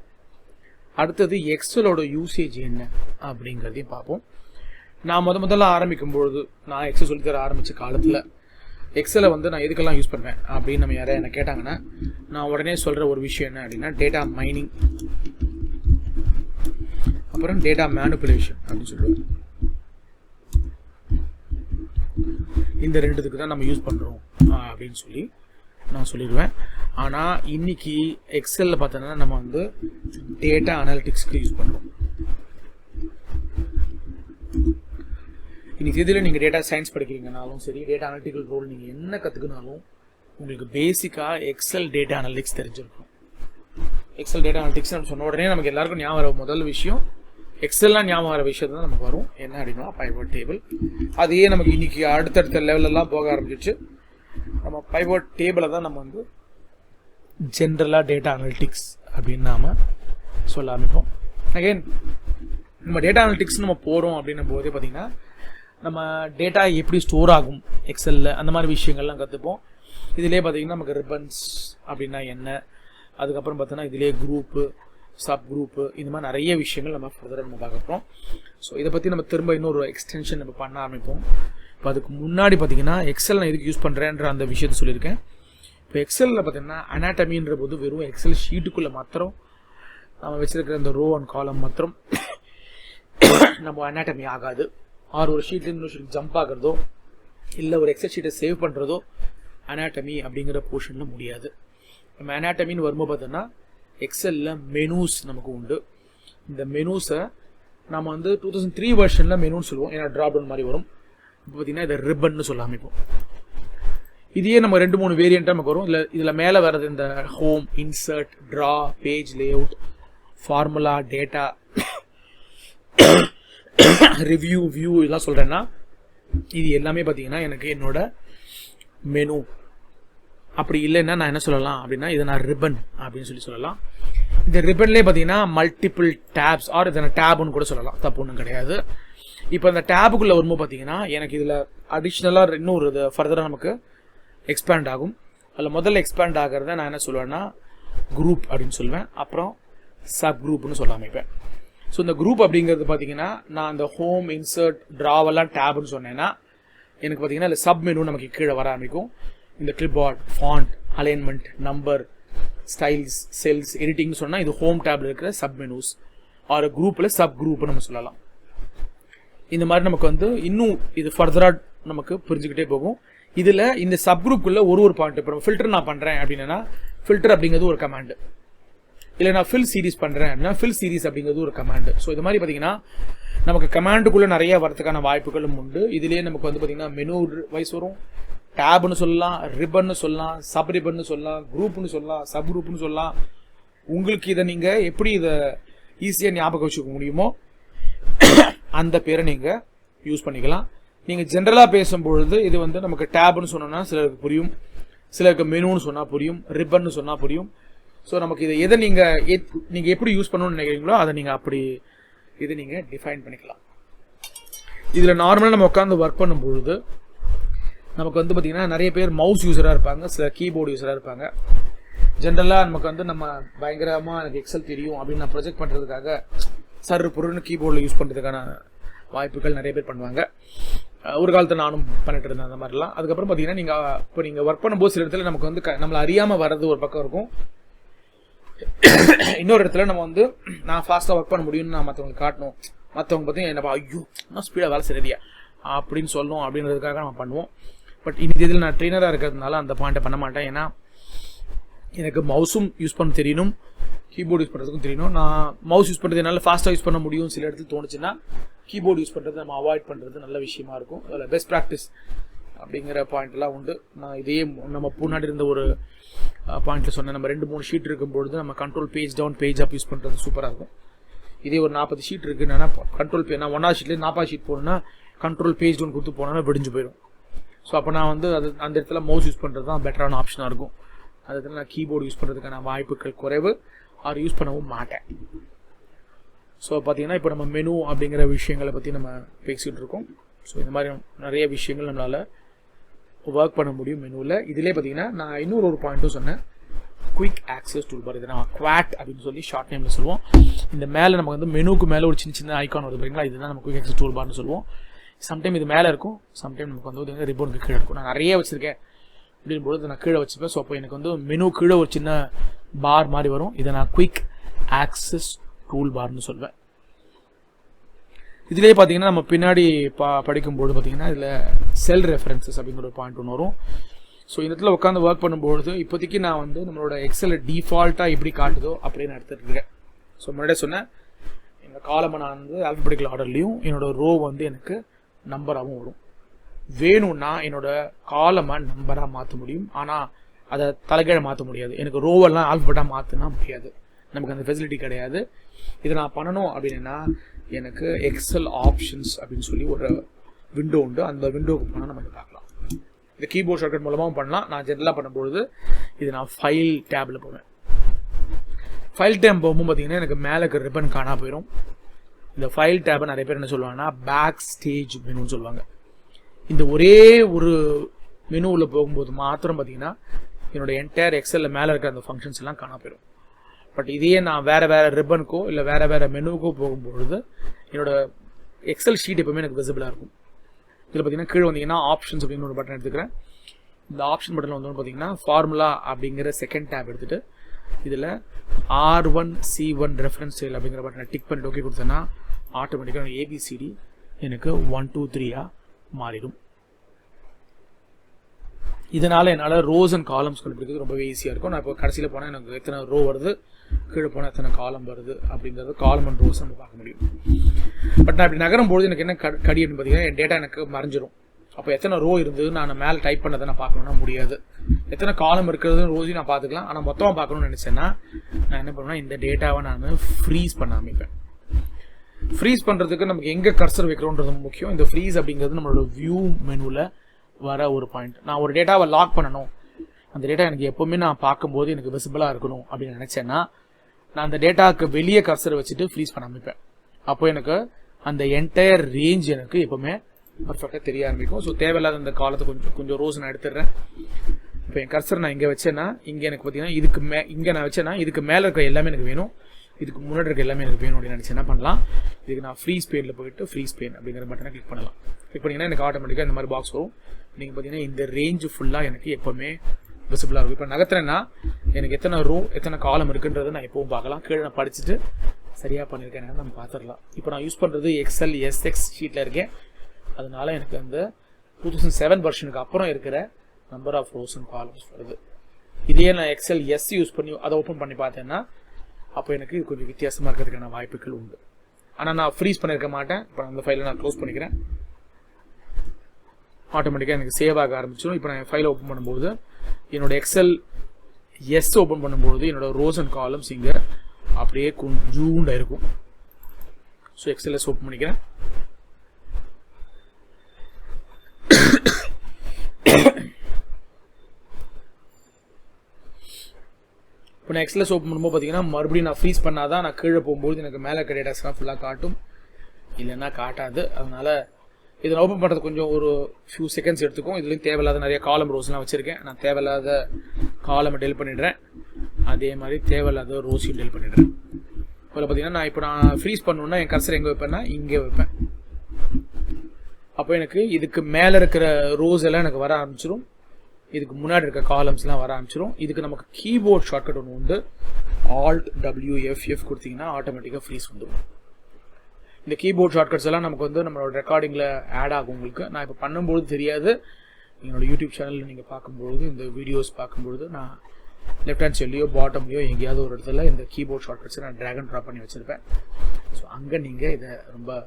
அடுத்தது எக்ஸலோட யூசேஜ் என்ன அப்படிங்கிறதையும் பார்ப்போம். நான் முதல்ல ஆரம்பிக்கும்பொழுது, நான் எக்ஸல் சொல்லித்தர ஆரம்பித்த காலத்தில் எக்ஸலை வந்து நான் எதுக்கெல்லாம் யூஸ் பண்ணுவேன் அப்படின்னு நம்ம யாரையா என்ன கேட்டாங்கன்னா நான் உடனே சொல்கிற ஒரு விஷயம் என்ன அப்படின்னா டேட்டா மைனிங், அப்புறம் டேட்டா மேனிப்புலேஷன் அப்படின்னு சொல்லுவேன். இந்த ரெண்டுத்துக்கு தான் நம்ம யூஸ் பண்ணுறோம் அப்படின்னு சொல்லி நான் சொல்லிடுவேன். ஆனால் இன்னைக்கு எக்ஸலில் பார்த்தோன்னா நம்ம வந்து டேட்டா அனாலிட்டிக்ஸ்க்கு யூஸ் பண்ணுறோம். இன்னைக்கு இதில் நீங்கள் டேட்டா சயின்ஸ் படிக்கிறீங்கனாலும் சரி, டேட்டா அனாலிட்டிக்கல் ரோல் நீங்கள் என்ன கற்றுக்கினாலும் உங்களுக்கு பேசிக்காக எக்ஸல் டேட்டா அனாலிட்டிக்ஸ் தெரிஞ்சிருக்கும். எக்ஸல் டேட்டா அனாலிட்டிக்ஸ் நம்ம சொன்ன உடனே நமக்கு எல்லாருக்கும் ஞாபகம் வர முதல் விஷயம் எக்ஸல்லாம் ஞாபகம் வர விஷயம் தான் நமக்கு வரும். என்ன அப்படின்னா பைவோட் டேபிள். அதையே நமக்கு இன்னைக்கு அடுத்தடுத்த லெவலெல்லாம் போக ஆரம்பிச்சிச்சு. நம்ம பைவோட் டேபிளை தான் நம்ம வந்து ஜென்ரலாக டேட்டா அனாலிட்டிக்ஸ் அப்படின்னு நாம் சொல்ல ஆரம்பிப்போம். அகெயின் நம்ம டேட்டா அனாலிட்டிக்ஸ் நம்ம போகிறோம் அப்படின்னும் போதே பார்த்திங்கன்னா நம்ம டேட்டா எப்படி ஸ்டோர் ஆகும் எக்ஸலில் அந்த மாதிரி விஷயங்கள்லாம் கற்றுப்போம். இதிலே பார்த்திங்கன்னா நமக்கு ரிப்பன்ஸ் அப்படின்னா என்ன, அதுக்கப்புறம் பார்த்தோன்னா இதிலே குரூப்பு, சப் குரூப்பு, இந்த மாதிரி நிறைய விஷயங்கள் நம்ம ஃபர்தராக நம்ம பார்க்க போகிறோம். ஸோ இதை பற்றி நம்ம திரும்ப இன்னொரு எக்ஸ்டென்ஷன் நம்ம பண்ண ஆரம்பிப்போம். இப்போ அதுக்கு முன்னாடி பார்த்திங்கன்னா எக்ஸல் நான் எதுக்கு யூஸ் பண்ணுறேன்ற அந்த விஷயத்தை சொல்லியிருக்கேன். இப்போ எக்ஸலில் பார்த்திங்கன்னா அனாட்டமின்ற போது வெறும் எக்ஸல் ஷீட்டுக்குள்ளே மாத்திரம் நம்ம வச்சுருக்கிற அந்த ரோ அண்ட் காலம் மாத்திரம் நம்ம அனாட்டமி ஆகாது. ஒரு ஷீட்லேருந்து இன்னொரு ஷீட் ஜம்ப் ஆகிறதோ இல்லை ஒரு எக்ஸல் ஷீட்டை சேவ் பண்ணுறதோ அனாட்டமி அப்படிங்கிற போர்ஷனில் முடியாது. நம்ம அனாட்டமின்னு வரும்போது பார்த்தோன்னா எக்ஸலில் மெனூஸ் நமக்கு உண்டு. இந்த மெனூஸை நம்ம வந்து 2003 வெர்ஷனில் மெனூன்னு சொல்லுவோம், ஏன்னா ட்ராப் டவுன் மாதிரி வரும். இப்போ பார்த்தீங்கன்னா இதை ரிப்பன்னு சொல்ல ஆரம்பிப்போம். இதையே நம்ம 2-3 வேரியண்ட்டாக நமக்கு வரும். இதில் மேலே வர்றது இந்த home, insert, draw, page layout, formula, data, review, view இதெல்லாம் சொல்கிறேன்னா இது எல்லாமே பார்த்தீங்கன்னா எனக்கு என்னோட மெனு. அப்படி இல்லைன்னா நான் என்ன சொல்லலாம் அப்படின்னா இதை நான் ரிப்பன் அப்படின்னு சொல்லலாம். இந்த ரிப்பன்லேயே பார்த்தீங்கன்னா மல்டிபிள் டேப்ஸ் ஆர் இதை நான் டேப்னு கூட சொல்லலாம், தப்பு ஒன்றும் கிடையாது. இப்போ அந்த டேபுக்குள்ளே வரும்போது பார்த்தீங்கன்னா எனக்கு இதில் அடிஷ்னலாக இன்னொரு இது ஃபர்தராக நமக்கு எக்ஸ்பேண்ட் ஆகும். அதில் முதல்ல எக்ஸ்பேண்ட் ஆகிறத நான் என்ன சொல்லுவேன்னா குரூப் அப்படின்னு சொல்லுவேன், அப்புறம் சப் குரூப்னு சொல்ல அமைப்பேன். ஸோ இந்த குரூப் அப்படிங்கிறது பார்த்தீங்கன்னா நான் அந்த ஹோம், இன்சர்ட், ட்ராவெல்லாம் டேப்னு சொன்னேன்னா எனக்கு பார்த்தீங்கன்னா இல்லை சப் மெனு நமக்கு கீழே வர ஆரம்பிக்கும். இந்த clipart, font, alignment, number, styles, cells, எடிட்டிங்னு சொன்னால் இது ஹோம் டேப்ல இருக்கிற சப் மெனூஸ். ஆர் குரூப்பில் சப் குரூப்னு நம்ம சொல்லலாம். இந்த மாதிரி நமக்கு வந்து இன்னும் இது ஃபர்தராக நமக்கு புரிஞ்சுக்கிட்டே போகும். இதில் இந்த சப் குரூப்புக்குள்ளே ஒரு பாயிண்ட் இப்போ ஃபில்டர் நான் பண்ணுறேன் அப்படின்னா ஃபில்டர் அப்படிங்கிறது ஒரு கமாண்டு, இல்லை நான் ஃபில் சீரிஸ் பண்ணுறேன் அப்படின்னா ஃபில் சீரிஸ் அப்படிங்கிறது ஒரு கமாண்டு. ஸோ இது மாதிரி பார்த்தீங்கன்னா நமக்கு கமாண்டுக்குள்ளே நிறைய வரதுக்கான வாய்ப்புகளும் உண்டு. இதுலேயே நமக்கு வந்து பார்த்தீங்கன்னா மெனு வைஸ் வரும், டேப்னு சொல்லலாம், ரிப்பன்னு சொல்லலாம், சப் ரிப்பன்னு சொல்லலாம், குரூப்னு சொல்லலாம், சப் குரூப்னு சொல்லலாம். உங்களுக்கு இதை நீங்கள் எப்படி இதை ஈஸியாக ஞாபகம் வச்சுக்க முடியுமோ அந்த பேரை நீங்கள் யூஸ் பண்ணிக்கலாம். நீங்கள் ஜென்ரலாக பேசும்பொழுது இது வந்து நமக்கு டேப்னு சொன்னோன்னா சிலருக்கு புரியும், சிலருக்கு மெனுன்னு சொன்னால் புரியும், ரிப்பன்னு சொன்னால் புரியும். ஸோ நமக்கு இதை எதை நீங்கள் எப்படி யூஸ் பண்ணணும்னு நினைக்கிறீங்களோ அதை நீங்கள் அப்படி இதை நீங்கள் டிஃபைன் பண்ணிக்கலாம். இதில் நார்மலாக நம்ம உட்காந்து ஒர்க் பண்ணும்பொழுது நமக்கு வந்து பார்த்திங்கன்னா நிறைய பேர் மவுஸ் யூஸராக இருப்பாங்க, சில கீபோர்டு யூஸராக இருப்பாங்க. ஜென்ரலாக நமக்கு வந்து நம்ம பயங்கரமாக எனக்கு எக்ஸல் தெரியும் அப்படின்னு நான் ப்ரொஜெக்ட் பண்ணுறதுக்காக சர்ரு பொருள்னு கீபோர்டில் யூஸ் பண்ணுறதுக்கான வாய்ப்புகள் நிறைய பேர் பண்ணுவாங்க. ஒரு காலத்தில் நானும் பண்ணிட்டு இருந்தேன் அந்த மாதிரிலாம். அதுக்கப்புறம் பார்த்தீங்கன்னா நீங்கள் ஒர்க் பண்ணும்போது சில இடத்துல நமக்கு வந்து நம்மளை அறியாமல் வர்றது ஒரு பக்கம் இருக்கும். இன்னொரு இடத்துல நம்ம வந்து நான் ஃபாஸ்ட்டாக ஒர்க் பண்ண முடியும்னு நான் மற்றவங்களுக்கு காட்டணும், மற்றவங்க பார்த்தீங்கன்னா என்னப்பா ஐயோ நான் ஸ்பீடாக வேலை சரியா அப்படின்னு சொல்லணும் அப்படின்றதுக்காக நம்ம பண்ணுவோம். பட் இன்னைக்கு இதில் நான் ட்ரெயினராக இருக்கிறதுனால அந்த பாயிண்ட்டை பண்ண மாட்டேன். ஏன்னா எனக்கு மவுஸும் யூஸ் பண்ண தெரியணும், கீபோர்டு யூஸ் பண்ணுறதுக்கும் தெரியணும். நான் மவுஸ் யூஸ் பண்ணுறது என்னால் ஃபாஸ்ட்டாக யூஸ் பண்ண முடியும் சில இடத்துல தோணுச்சுன்னா, கீபோர்டு யூஸ் பண்ணுறது நம்ம அவாய்ட் பண்ணுறது நல்ல விஷயமா இருக்கும். அதில் பெஸ்ட் ப்ராக்டிஸ் அப்படிங்கிற பாயிண்ட்லாம் உண்டு. நான் இதே நம்ம முன்னாடி இருந்த ஒரு பாயிண்ட்டில் சொன்னேன், நம்ம 2-3 ஷீட் இருக்கும்பொழுது நம்ம control page down page up use பண்ணுறது சூப்பராக இருக்கும். இதே ஒரு 40 ஷீட் இருக்குன்னா கண்ட்ரோல் நான் 1வது ஷீட்லேயே 40 ஷீட் போனேன்னா கண்ட்ரோல் பேஜ் டவுன் கொடுத்து போனோன்னா விடிஞ்சு போயிடும். ஸோ அப்போ நான் வந்து அந்த இடத்துல மவுஸ் யூஸ் பண்ணுறது தான் பெட்டரான ஆப்ஷனாக இருக்கும். அந்த இடத்துல நான் கீபோர்டு யூஸ் பண்ணுறதுக்கான வாய்ப்புகள் குறைவு, அது யூஸ் பண்ணவும் மாட்டேன். ஸோ பார்த்தீங்கன்னா இப்போ நம்ம மெனு அப்படிங்கிற விஷயங்களை பற்றி நம்ம பேசிகிட்டு இருக்கோம். ஸோ இந்த மாதிரி நிறைய விஷயங்கள் நம்மளால் ஒர்க் பண்ண முடியும் மெனுவில். இதிலே பார்த்தீங்கன்னா நான் இன்னொரு பாயிண்ட்டும் சொன்னேன், குயிக் ஆக்சஸ் டூல் பார். இதை நம்ம குவாட் அப்படின்னு சொல்லி ஷார்ட் நேமில் சொல்லுவோம். இந்த மேலே நமக்கு வந்து மெனுக்கு மேலே ஒரு சின்ன ஐக்கான் வருது பார்த்தீங்களா, இதுதான் நம்ம குயிக் ஆக்சஸ் டூல் பார்னு சொல்லுவோம். சம்டைம் இது மேலே இருக்கும், சம்டைம் நமக்கு வந்து ரிப்போர்ட்டுக்கு கீழே இருக்கும். நான் நிறைய வச்சுருக்கேன் அப்படின்பொழுது நான் கீழே வச்சுப்பேன். ஸோ அப்போ எனக்கு வந்து மெனு கீழே ஒரு சின்ன பார் மாதிரி வரும். இதை நான் குயிக் ஆக்சஸ் டூல் பார்னு சொல்வேன். இதிலே பார்த்தீங்கன்னா நம்ம பின்னாடி படிக்கும்போது பார்த்தீங்கன்னா இதில் செல் ரெஃபரன்சஸ் அப்படிங்கிற ஒரு பாயிண்ட் ஒன்று வரும். ஸோ இந்த இடத்துல உட்காந்து ஒர்க் பண்ணும்பொழுது இப்போதைக்கு நான் வந்து நம்மளோட எக்ஸலை டிஃபால்ட்டாக எப்படி காட்டுதோ அப்படின்னு எடுத்துகிட்டு இருக்கேன். ஸோ முன்னாடியே சொன்னேன், என்னோட காலமை நான் வந்து ஆல்ஃபபெட்டிக்கல் ஆர்டர்லையும் என்னோட ரோ வந்து எனக்கு நம்பராகவும் வரும். வேணும்னா என்னோட காலமை நம்பராக மாற்ற முடியும், ஆனால் அதை தலைகீழ மாற்ற முடியாது. எனக்கு ரோவெல்லாம் ஆல்ஃபபெட்டாக மாற்றினா முடியாது, நமக்கு அந்த ஃபெசிலிட்டி கிடையாது. இதை நான் பண்ணணும் அப்படின்னா எனக்கு எக்ஸல் ஆப்ஷன்ஸ் அப்படின்னு சொல்லி ஒரு விண்டோ உண்டு. அந்த விண்டோவுக்கு போனால் நம்ம பார்க்கலாம். இந்த கீபோர்ட் ஷார்ட்கட் மூலமாகவும் பண்ணலாம். நான் ஜென்ரலாக பண்ணும்பொழுது இது நான் ஃபைல் டேபில் போவேன். ஃபைல் டேப் போகும்போது பார்த்தீங்கன்னா எனக்கு மேலே இருக்கிற ரிப்பன் காணா போயிடும். இந்த ஃபைல் டேப்பை நிறைய பேர் என்ன சொல்லுவாங்கன்னா பேக் ஸ்டேஜ் மெனுன்னு சொல்லுவாங்க. இந்த ஒரே ஒரு மெனுவில் போகும்போது மாத்திரம் பார்த்தீங்கன்னா என்னோட என்டையர் எக்ஸலில் மேலே இருக்கிற அந்த ஃபங்க்ஷன்ஸ் எல்லாம் காணா போயிடும். பட் இதையே நான் வேறு ரிப்பனுக்கோ இல்லை வேறு மெனுக்கோ போகும்பொழுது என்னோட எக்ஸல் ஷீட் எப்பவுமே எனக்கு விசிபிளாக இருக்கும். இதில் பார்த்தீங்கன்னா கீழே வந்தீங்கன்னா ஆப்ஷன்ஸ் அப்படின்னு ஒரு பட்டன் எடுத்துக்கிறேன். இந்த ஆப்ஷன் பட்டனில் வந்து பார்த்தீங்கன்னா ஃபார்முலா அப்படிங்கிற செகண்ட் டேப் எடுத்துகிட்டு இதில் R1 C1 ரெஃபரன்ஸ் ஸ்டைல் அப்படிங்கிற பட்டனை டிக் பண்ணிட்டு ஓகே கொடுத்தேன்னா ஆட்டோமேட்டிக்காக ஏபிசிடி எனக்கு 1 2 3 மாறிடும். இதனால் என்னால் ரோஸ் அண்ட் காலம்ஸ் கண்டுபிடிக்கிறது ரொம்பவே ஈஸியாக இருக்கும். நான் இப்போ கடைசியில் போனால் எனக்கு எத்தனை ரோ வருது, கீழே போனால் எத்தனை காலம் வருது அப்படிங்கிறது காலம் அண்ட் ரோஸ் நம்ம பார்க்க முடியும். பட் நான் இப்படி நகரும்போது எனக்கு என்ன கடி அப்படின்னு பார்த்தீங்கன்னா என் டேட்டா எனக்கு மறைஞ்சிரும். அப்போ எத்தனை ரோ இருந்தது நான் மேலே டைப் பண்ணதை நான் பார்க்கணுன்னா முடியாது. எத்தனை காலம் இருக்கிறதுன்னு ரோஸையும் நான் பார்த்துக்கலாம். ஆனால் மொத்தமாக பார்க்கணும்னு நினச்சேன்னா நான் என்ன பண்ணுவேன்னா இந்த டேட்டாவை நான் ஃப்ரீஸ் பண்ண ஆரம்பிப்பேன். ஃப்ரீஸ் பண்ணுறதுக்கு நமக்கு எங்கே கர்சர் வைக்கிறோன்றது முக்கியம். இந்த ஃப்ரீஸ் அப்படிங்கிறது நம்மளோட வியூ மெனுவில் வர ஒரு பாயிண்ட். நான் ஒரு டேட்டாவை லாக் பண்ணணும், அந்த டேட்டா எனக்கு எப்போவுமே நான் பார்க்கும்போது எனக்கு விசிபிளாக இருக்கணும் அப்படின்னு நினச்சேன்னா நான் அந்த டேட்டாவுக்கு வெளியே கர்சரை வச்சுட்டு ஃப்ரீஸ் பண்ண ஆரம்பிப்பேன். அப்போ எனக்கு அந்த என்டையர் ரேஞ்ச் எனக்கு எப்போவுமே பர்ஃபெக்டாக தெரிய ஆரம்பிக்கும். ஸோ தேவையில்லாத அந்த காலத்தை கொஞ்சம் ரோஸ் நான் எடுத்துடுறேன். இப்போ என் கர்சர் நான் இங்கே வச்சேன்னா இங்கே எனக்கு பார்த்தீங்கன்னா இங்கே நான் வச்சேன்னா இதுக்கு மேலே இருக்க எல்லாமே எனக்கு வேணும், இதுக்கு முன்னாடி இருக்க எல்லாமே எனக்கு வேணும் அப்படின்னு நினச்சி என்ன பண்ணலாம், இதுக்கு நான் ஃப்ரீஸ் பெயினில் போயிட்டு ஃப்ரீஸ் பெயின் அப்படிங்கிற பட்டனை கிளிக் பண்ணலாம். கிளிக் பண்ணிங்கன்னா எனக்கு ஆட்டோமேட்டிக்காக இந்த மாதிரி பாக்ஸ் வரும். நீங்கள் பார்த்தீங்கன்னா இந்த ரேஞ்சு ஃபுல்லாக எனக்கு எப்போவுமே விசிபிளாக இருக்கும். இப்போ நகர்த்துறேன்னா எனக்கு எத்தனை ரோ எத்தனை காலம் இருக்குன்றது நான் எப்பவும் பார்க்கலாம். கீழே நான் படிச்சுட்டு சரியாக பண்ணியிருக்கேன் நம்ம பார்த்துடலாம். இப்போ நான் யூஸ் பண்ணுறது எக்ஸல் எஸ்எக்ஸ் ஷீட்டில் இருக்கேன். அதனால எனக்கு அந்த 2007 வெர்ஷனுக்கு அப்புறம் இருக்கிற number of rows and columns வருது. இதே நான் எக்ஸல் எஸ் யூஸ் பண்ணி அதை ஓப்பன் பண்ணி பார்த்தேன்னா அப்போ எனக்கு கொஞ்சம் வித்தியாசமாக இருக்கிறதுக்கான வாய்ப்புகள் உண்டு. ஆனால் நான் ஃப்ரீஸ் பண்ணியிருக்க மாட்டேன். இப்போ அந்த ஃபைலை நான் க்ளோஸ் பண்ணிக்கிறேன். ஆட்டோமேட்டிக்காக எனக்கு சேவ் ஆக ஆரம்பிச்சிடும். இப்போ நான் ஃபைலை ஓப்பன் பண்ணும்போது என்னோட எக்ஸல் எஸ் ஓப்பன் பண்ணும்போது என்னோட ரோஸ் அண்ட் காலம்ஸ் இங்கே அப்படியே கொஞ்சூண்டாக இருக்கும். ஸோ எக்ஸல் எஸ் ஓப்பன் பண்ணிக்கிறேன். இப்போ நான் எக்ஸல் ஓப்பன் பண்ணும்போது பார்த்தீங்கன்னா மறுபடியும் நான் ஃப்ரீஸ் பண்ணாதான் நான் கீழே போகும்போது எனக்கு மேலே இருக்க டேட்டாஸ்லாம் ஃபுல்லாக காட்டும், இல்லைன்னா காட்டாது. அதனால் இதை ஓப்பன் பண்ணுறது கொஞ்சம் ஒரு ஃபியூ செகண்ட்ஸ் எடுத்துக்கும். இதுலேயும் தேவையில்லாத நிறைய காலம் ரோஸ்லாம் வச்சுருக்கேன். நான் தேவையில்லாத காலமை டெலிட் பண்ணிடுறேன். அதே மாதிரி தேவையில்லாத ரோஸையும் டெலிட் பண்ணிடுறேன். அதில் பார்த்தீங்கன்னா நான் இப்போ நான் ஃப்ரீஸ் பண்ணணுன்னா என் கர்சர் எங்கே வைப்பேன்னா இங்கே வைப்பேன். அப்போ எனக்கு இதுக்கு மேலே இருக்கிற ரோஸ் எல்லாம் எனக்கு வர ஆரம்பிச்சிடும். இதுக்கு முன்னாடி இருக்க காலம்ஸ்லாம் வர ஆரம்பிச்சிடும். இதுக்கு நமக்கு கீபோர்ட் ஷார்ட்கட் ஒன்று உண்டு. Alt WFF கொடுத்தீங்கன்னா ஆட்டோமேட்டிக்காக ஃப்ரீஸ் வந்துடும். இந்த கீபோர்ட் ஷார்ட்கட்ஸ் எல்லாம் நமக்கு வந்து நம்மளோட ரெக்கார்டிங்கில் ஆட் ஆகும். உங்களுக்கு நான் இப்போ பண்ணும்போது தெரியாது. என்னோடய யூடியூப் சேனலில் நீங்கள் பார்க்கும்பொழுது, இந்த வீடியோஸ் பார்க்கும்பொழுது நான் லெஃப்ட் ஹேண்ட் சைட்லையோ பாட்டம்லையோ எங்கேயாவது ஒரு இடத்துல இந்த கீபோர்ட் ஷார்ட்கட்ஸை நான் ட்ராக் அண்ட் ட்ராப் பண்ணி வச்சுருப்பேன். ஸோ அங்கே நீங்கள் இதை ரொம்ப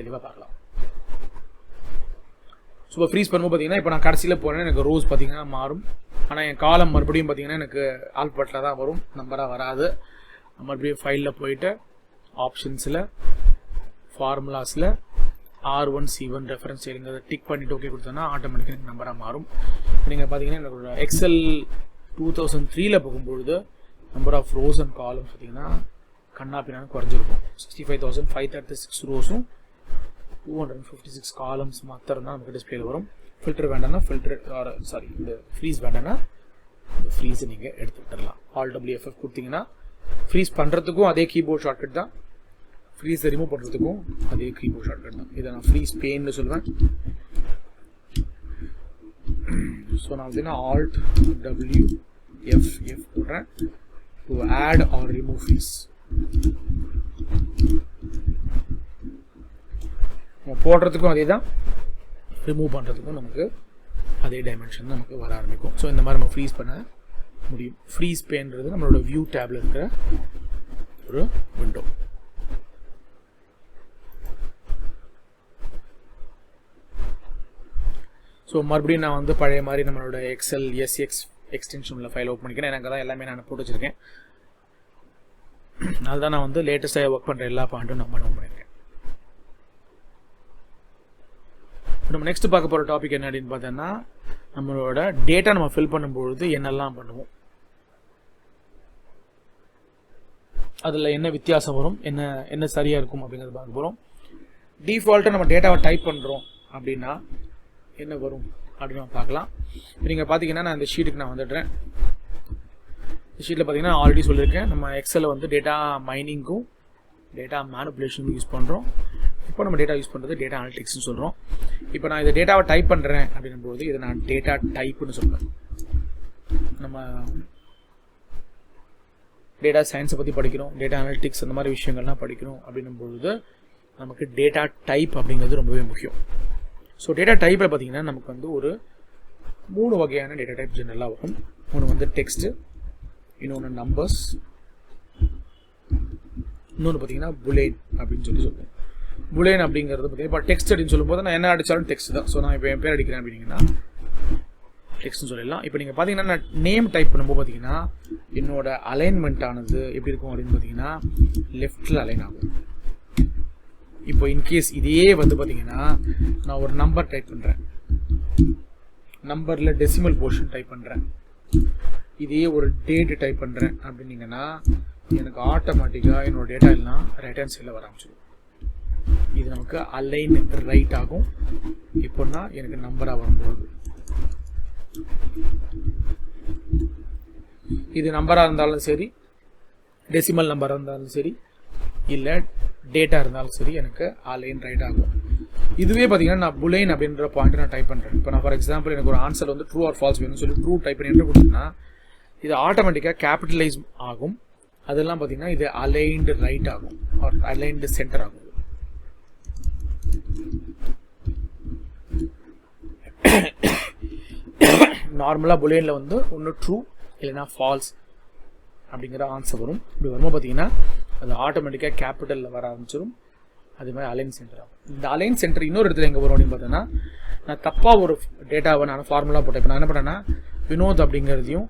தெளிவாக பார்க்கலாம். ஸோ இப்போ ஃப்ரீஸ் பண்ணும்போது பார்த்தீங்கன்னா இப்போ நான் கடைசியில் போனேன், எனக்கு ரோஸ் பார்த்தீங்கன்னா மாறும். ஆனால் என் காலம் மறுபடியும் பார்த்தீங்கன்னா எனக்கு ஆல்பட்டில் தான் வரும், நம்பராக வராது. மறுபடியும் ஃபைலில் போயிட்டு ஆப்ஷன்ஸில் ஃபார்முலாஸில் R1C1 ரெஃபரன்ஸ் செய்யுங்க டிக் பண்ணிவிட்டு ஓகே கொடுத்தோன்னா ஆட்டோமேட்டிக்காக எனக்கு நம்பராக மாறும். நீங்கள் பார்த்தீங்கன்னா என்னோட எக்ஸல் 2003 போகும்பொழுது number of rows and columns பார்த்தீங்கன்னா கண்ணாப்பினான்னு குறைஞ்சிருக்கும். 65,536 ரோஸும் 256 காலம்ஸ் மாத்திரம் தான் நமக்கு டிஸ்பிளேல வரும். ஃபில்டர் வேண்டாம்னா ஃபில்டர், இந்த ஃப்ரீஸ் வேண்டாம்னா இந்த ஃப்ரீஸை நீங்கள் எடுத்து விட்டுடலாம். Alt WFF கொடுத்தீங்கன்னா ஃப்ரீஸ் பண்ணுறதுக்கும் அதே கீபோர்ட் ஷார்ட்கட் தான், ஃப்ரீஸை ரிமூவ் பண்ணுறதுக்கும் அதே கீபோர்ட் ஷார்ட்கட் தான். இதை நான் ஃப்ரீஸ் பெயின்னு சொல்லுவேன். ஸோ நான் பார்த்தீங்கன்னா Alt WFF போடுறேன் to add or remove freeze. போடுறதுக்கும் அதே தான், ரிமூவ் பண்ணுறதுக்கும் நமக்கு அதே டைமென்ஷன் நமக்கு வர ஆரம்பிக்கும். ஸோ இந்த மாதிரி நம்ம ஃப்ரீஸ் பண்ண முடியும். ஃப்ரீஸ் பேன்றது நம்மளோட வியூ டேப்ல இருக்கிற ஒரு விண்டோ. ஸோ மறுபடியும் நான் வந்து பழைய மாதிரி நம்மளோட எக்ஸல் எஸ்எக்ஸ் எக்ஸ்டென்ஷனில் ஃபைல் ஓப்பன் பண்ணிக்கிறேன். எனக்கு தான் எல்லாமே நான் போட்டு வச்சுருக்கேன். அதுதான் நான் வந்து லேட்டஸ்ட்டாக ஒர்க் பண்ணுற எல்லா பாயிண்ட்டும் நான் பண்ண பண்ணியிருக்கேன். நம்ம நெக்ஸ்ட் பார்க்க போகிற டாபிக் என்ன அப்படின்னு பார்த்தோன்னா, நம்மளோட டேட்டா நம்ம ஃபில் பண்ணும்பொழுது என்னெல்லாம் பண்ணுவோம், அதில் என்ன வித்தியாசம் வரும், என்ன சரியாக இருக்கும் அப்படிங்கிறது பார்க்க போகிறோம். டிஃபால்ட்டாக நம்ம டேட்டாவை டைப் பண்ணுறோம் அப்படின்னா என்ன வரும் அப்படின்னு நம்ம பார்க்கலாம். நீங்கள் பார்த்தீங்கன்னா நான் இந்த ஷீட்டுக்கு நான் வந்துடுறேன். இந்த ஷீட்டில் பார்த்தீங்கன்னா ஆல்ரெடி சொல்லியிருக்கேன், நம்ம எக்ஸலில் வந்து டேட்டா மைனிங்கும் டேட்டா மேனிப்புலேஷனுக்கும் யூஸ் பண்ணுறோம். இப்போ நம்ம டேட்டா யூஸ் பண்ணுறது டேட்டா அனலிட்டிக்ஸ்னு சொல்கிறோம். இப்போ நான் இதை டேட்டாவை டைப் பண்ணுறேன் அப்படின்னும்போது இதை நான் டேட்டா டைப்புன்னு சொல்லுவேன். நம்ம டேட்டா சயின்ஸை பற்றி படிக்கிறோம், டேட்டா அனலிட்டிக்ஸ் அந்த மாதிரி விஷயங்கள்லாம் படிக்கிறோம் அப்படின்னும்பொழுது நமக்கு டேட்டா டைப் அப்படிங்கிறது ரொம்பவே முக்கியம். ஸோ டேட்டா டைப்பில் பார்த்தீங்கன்னா நமக்கு வந்து ஒரு 3 வகையான டேட்டா டைப் ஜெனரலாக வரும். ஒன்று வந்து டெக்ஸ்ட்டு, இன்னொன்று நம்பர்ஸ், இன்னொன்று பார்த்தீங்கன்னா புலேன் அப்படின்னு சொல்லுவோம். புலேன் அப்படிங்கிறது பார்த்தீங்கன்னா இப்போ டெக்ஸ்ட் அப்படின்னு சொல்லும்போது நான் என்ன அடித்தாலும் டெக்ஸ்ட் தான். ஸோ நான் இப்போ என் பேர் அடிக்கிறேன் அப்படின்னா டெக்ஸ்ட்னு சொல்லலாம். இப்போ நீங்கள் பார்த்தீங்கன்னா நான் நேம் டைப் பண்ணும்போது பார்த்தீங்கன்னா என்னோட அலைன்மெண்ட் ஆனது எப்படி இருக்கும் அப்படின்னு பார்த்தீங்கன்னா லெஃப்டில் அலைன் ஆகும். இப்போ இன்கேஸ் இதே வந்து பார்த்தீங்கன்னா நான் ஒரு நம்பர் டைப் பண்ணுறேன், நம்பரில் டெசிமல் போர்ஷன் டைப் பண்ணுறேன், இதே ஒரு டேட்டு டைப் பண்ணுறேன் அப்படின்னீங்கன்னா எனக்கு ஆட்டோமேட்டிக்காக என்னோட டேட்டா எல்லாம் ரைட் ஹேண்ட் சைடில் வர ஆரம்பிச்சிடும். இது நமக்கு அலைன் ரைட் ஆகும். இப்போன்னா எனக்கு நம்பராக வரும்போது இது நம்பராக இருந்தாலும் சரி, டெசிமல் நம்பராக இருந்தாலும் சரி, இல்லை டேட்டா இருந்தாலும் சரி, எனக்கு அலைன் ரைட் ஆகும். இதுவே பார்த்தீங்கன்னா நான் புலைன் அப்படின்ற பாயிண்ட் நான் டைப் பண்ணுறேன். இப்போ நான் ஃபார் எக்ஸாம்பிள் எனக்கு ஒரு ஆன்சர் வந்து ட்ரூ ஆர் ஃபால்ஸ் வேணும்னு சொல்லி ட்ரூ டைப் பண்ணி கொடுத்தோம்னா இது ஆட்டோமேட்டிக்காக கேபிட்டலைஸ் ஆகும். அதெல்லாம் பார்த்தீங்கன்னா இது அலைன்டு ரைட் ஆகும், ஆர் அலைன்டு சென்டர் ஆகும். நார்மலாக புலைனில் வந்து ஒன்று ட்ரூ இல்லைன்னா ஃபால்ஸ் அப்படிங்கிற ஆன்சர் வரும். இப்படி வரும்போது பார்த்தீங்கன்னா அது ஆட்டோமேட்டிக்காக கேபிட்டலில் வர ஆரம்பிச்சிடும். அது மாதிரி அலைன் சென்டர் ஆகும். இந்த அலைன் சென்டர் இன்னொரு இடத்துல எங்கே வரும் அப்படின்னு பார்த்தோன்னா, நான் தப்பாக ஒரு டேட்டாவை நான் ஃபார்முலா போட்டேன். இப்போ நான் என்ன பண்ணேன்னா வினோத் அப்படிங்கிறதையும்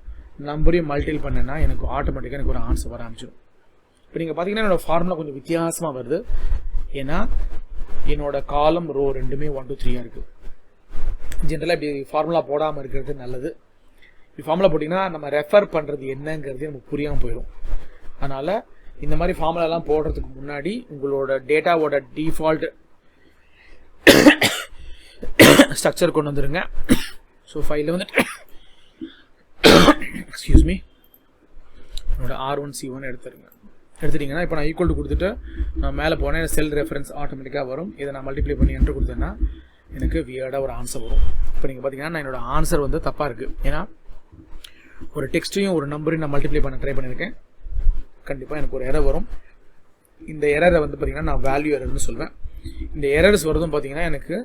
நம்பரையும் மல்டிபிள் பண்ணேன்னா எனக்கு ஆட்டோமேட்டிக்காக எனக்கு ஒரு ஆன்சர் வர ஆரம்பிச்சிடும். இப்போ நீங்கள் பார்த்தீங்கன்னா என்னோடய ஃபார்முலா கொஞ்சம் வித்தியாசமாக வருது. ஏன்னா என்னோடய காலம் ரோ ரெண்டுமே 1 2 3 இருக்குது. ஜென்ரலாக இப்படி ஃபார்முலா போடாமல் இருக்கிறது நல்லது. இப்படி ஃபார்முலா போட்டிங்கன்னா நம்ம ரெஃபர் பண்ணுறது என்னங்கிறது நமக்கு புரியாமல் போயிடும். அதனால் இந்த மாதிரி ஃபார்முலாலாம் போடுறதுக்கு முன்னாடி உங்களோட டேட்டாவோட டிஃபால்ட் ஸ்ட்ரக்சர் கொண்டு வந்துடுங்க. ஸோ ஃபைலில் வந்துட்டு எக்ஸ்கியூஸ் மீ, என்னோட R1C1 எடுத்துட்டிங்கன்னா இப்போ நான் ஈக்குவல் டு கொடுத்துட்டு நான் மேலே போனேன், செல் ரெஃபரன்ஸ் ஆட்டோமேட்டிக்காக வரும். இதை நான் மல்டிப்ளை பண்ணி என்ட்ரு கொடுத்தேன்னா எனக்கு வியர்டாக ஒரு ஆன்சர் வரும். இப்போ நீங்கள் பார்த்தீங்கன்னா நான் என்னோட ஆன்சர் வந்து தப்பாக இருக்குது. ஏன்னா ஒரு டெக்ஸ்ட்டையும் ஒரு நம்பரையும் நான் மல்டிப்ளை பண்ண ட்ரை பண்ணியிருக்கேன். கண்டிப்பாக எனக்கு ஒரு எரர் வரும். இந்த எரரை வந்து பார்த்திங்கன்னா நான் வேல்யூ எரர்னு சொல்வேன். இந்த எரர்ஸ் வரதும் பார்த்திங்கன்னா எனக்கு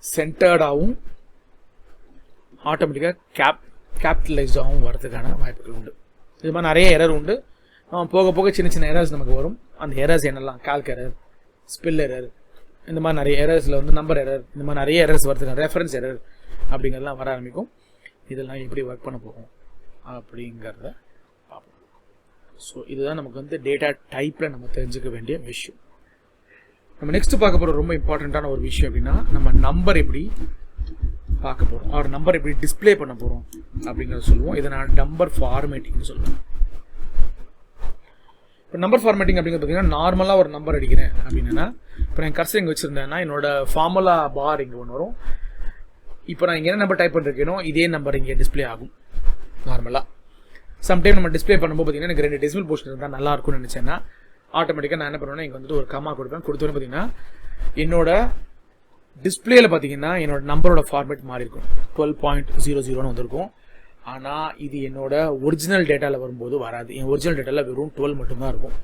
சென்டர்டாகவும் ஆட்டோமேட்டிக்காக கேபிட்டலைஸ்டாகவும் வரதுக்கான வாய்ப்புகள் உண்டு. இது மாதிரி நிறைய எரர் உண்டு. போக போக சின்ன சின்ன எரர்ஸ் நமக்கு வரும். அந்த எரர்ஸ் என்னெல்லாம், கால்க் எரர், ஸ்பெல் எரர், இந்த மாதிரி நிறைய எரர்ஸில் வந்து நம்பர் எரர், இந்த மாதிரி நிறைய எரர்ஸ் வரதுக்கான ரெஃபரன்ஸ் எரர் அப்படிங்கிறதுலாம் வர ஆரம்பிக்கும். இதெல்லாம் எப்படி ஒர்க் பண்ண போகும் அப்படிங்கிறத பார்ப்போம். ஸோ இதுதான் நமக்கு வந்து டேட்டா டைப்பில் நம்ம தெரிஞ்சுக்க வேண்டிய விஷயம். நம்ம நெக்ஸ்ட் பார்க்க போகிற ரொம்ப இம்பார்ட்டண்ட்டான ஒரு விஷயம் அப்படின்னா, நம்ம நம்பர் எப்படி பார்க்க போகிறோம், ஒரு நம்பர் எப்படி டிஸ்பிளே பண்ண போகிறோம் அப்படிங்கிறத சொல்லுவோம். இதை நான் நம்பர் ஃபார்மேட்டிங்னு சொல்லுவேன். இப்போ நம்பர் ஃபார்மேட்டிங் அப்படிங்கிறது பார்த்தீங்கன்னா, நார்மலாக ஒரு நம்பர் அடிக்கிறேன் அப்படின்னா, இப்போ நான் கர்சர் இங்கே வச்சுருந்தேன்னா என்னோட ஃபார்முலா பார் இங்கே ஒன்று வரும். இப்போ நான் இங்கே என்ன நம்பர் டைப் பண்ணிருக்கேனோ இதே நம்பர் இங்கே டிஸ்பிளே ஆகும் நார்மலாக. சம்டைம் நம்ம டிஸ்பிளே பண்ணும்போது பார்த்தீங்கன்னா எனக்கு 2 டெசிமல் போர்ஷன் இருந்தால் நல்லா இருக்கும்னு நினச்சேன்னா ஆட்டோமேட்டிக்காக நான் என்ன பண்ணுவேன்னா இங்கே வந்துட்டு ஒரு கமா கொடுப்பேன். கொடுத்தோன்னு பார்த்தீங்கன்னா என்னோட டிஸ்பிளேயில் பார்த்தீங்கன்னா என்னோட நம்பரோட ஃபார்மேட் மாறி இருக்கும். 12.00 வந்திருக்கும். ஆனால் இது என்னோட ஒரிஜினல் டேட்டாவில் வரும்போது வராது. என் ஒரிஜினல் டேட்டாவில் வெறும் 12 மட்டும்தான் இருக்கும்.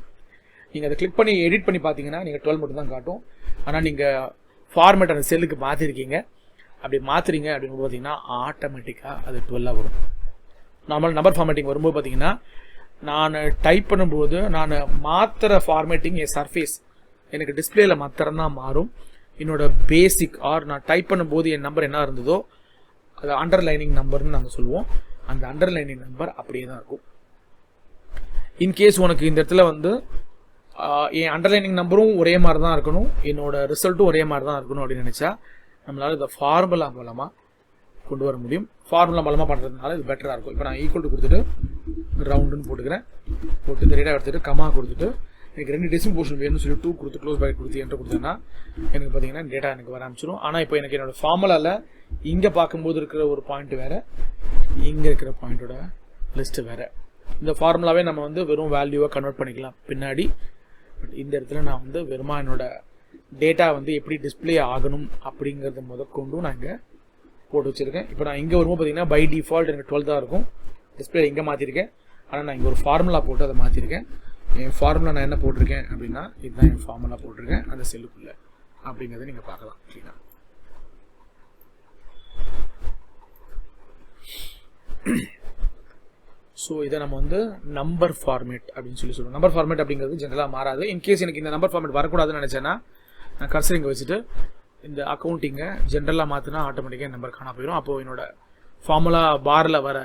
நீங்கள் அதை கிளிக் பண்ணி எடிட் பண்ணி பார்த்தீங்கன்னா நீங்கள் 12 மட்டும் தான் காட்டும். ஆனால் நீங்கள் ஃபார்மேட் அந்த செல்லுக்கு மாற்றிருக்கீங்க, அப்படி மாற்றுறீங்க அப்படின்னு பார்த்தீங்கன்னா ஆட்டோமேட்டிக்காக அது 12 வரும். நார்மல் நம்பர் ஃபார்மேட்டிங் வரும்போது பார்த்தீங்கன்னா நான் டைப் பண்ணும்போது நான் மாற்றுற ஃபார்மேட்டிங் என் சர்ஃபேஸ் எனக்கு டிஸ்பிளேயில் மாத்திரம் தான் மாறும். என்னோட பேசிக் ஆர் நான் டைப் பண்ணும்போது என் நம்பர் என்ன இருந்ததோ அது அண்டர்லைனிங் நம்பர்னு நாங்கள் சொல்லுவோம். அந்த அண்டர்லைனிங் நம்பர் அப்படியே தான் இருக்கும். இன்கேஸ் உனக்கு இந்த இடத்துல வந்து என் அண்டர்லைனிங் நம்பரும் ஒரே மாதிரி தான் இருக்கணும், என்னோட ரிசல்ட்டும் ஒரே மாதிரி தான் இருக்கணும் அப்படின்னு நினச்சா நம்மளால் இதை ஃபார்முலா மூலமாக கொண்டு வர முடியும். ஃபார்முலா மூலமாக பண்ணுறதுனால இது பெட்டராக இருக்கும். இப்போ நான் ஈக்குவல் டு கொடுத்துட்டு ரவுண்டுன்னு போட்டுக்கிறேன். போட்டு இந்த டேட்டா எடுத்துகிட்டு கமா கொடுத்துட்டு எனக்கு 2 டெசிமல் போர்ஷன் வேணும்னு சொல்லி 2 கொடுத்து க்ளோஸ் பேக் கொடுத்து என்ட்ரு கொடுத்தேன்னா எனக்கு பார்த்தீங்கன்னா டேட்டா எனக்கு வர ஆரம்பிச்சிடும். ஆனால் இப்போ எனக்கு என்னோடய ஃபார்முலாவில் இங்கே பார்க்கும்போது இருக்கிற ஒரு பாயிண்ட் வேறு, இங்கே இருக்கிற பாயிண்ட்டோட லிஸ்ட்டு வேறு. இந்த ஃபார்முலாவே நம்ம வந்து வெறும் வேல்யூவாக கன்வெர்ட் பண்ணிக்கலாம் பின்னாடி. பட் இந்த இடத்துல நான் வந்து வெறுமா என்னோட டேட்டா வந்து எப்படி டிஸ்பிளே ஆகணும் அப்படிங்கிறத முதற்கொண்டும் நான் இங்கே போட்டு வச்சுருக்கேன். இப்போ நான் இங்கே வரும்போது பார்த்தீங்கன்னா பை டிஃபால்ட் எனக்கு 12 தான் இருக்கும். டிஸ்பிளே இங்கே மாற்றிருக்கேன். ஆனால் நான் இங்கே ஒரு ஃபார்முலா போட்டு அதை மாற்றிருக்கேன். என் ஃபார்முலா நான் என்ன போட்டிருக்கேன் அப்படின்னா இதுதான் என் ஃபார்முலா போட்டிருக்கேன் அந்த செல்லுக்குள்ளே அப்படிங்கிறத நீங்கள் பார்க்கலாம். அப்படின்னா ஸோ இதை நம்ம வந்து நம்பர் ஃபார்மேட் அப்படின்னு சொல்லுவோம். நம்பர் ஃபார்மேட் அப்படிங்கிறது ஜென்ரலாக மாறாது. இன்கேஸ் எனக்கு இந்த நம்பர் ஃபார்மேட் வரக்கூடாதுன்னு நினச்சேன்னா நான் கர்சர் இங்கே வச்சுட்டு இந்த அக்கௌண்ட்டிங்கை ஜென்ரலாக மாற்றினா ஆட்டோமேட்டிக்காக நம்பர் காண போயிடும். அப்போது என்னோட ஃபார்முலா பாரில் வர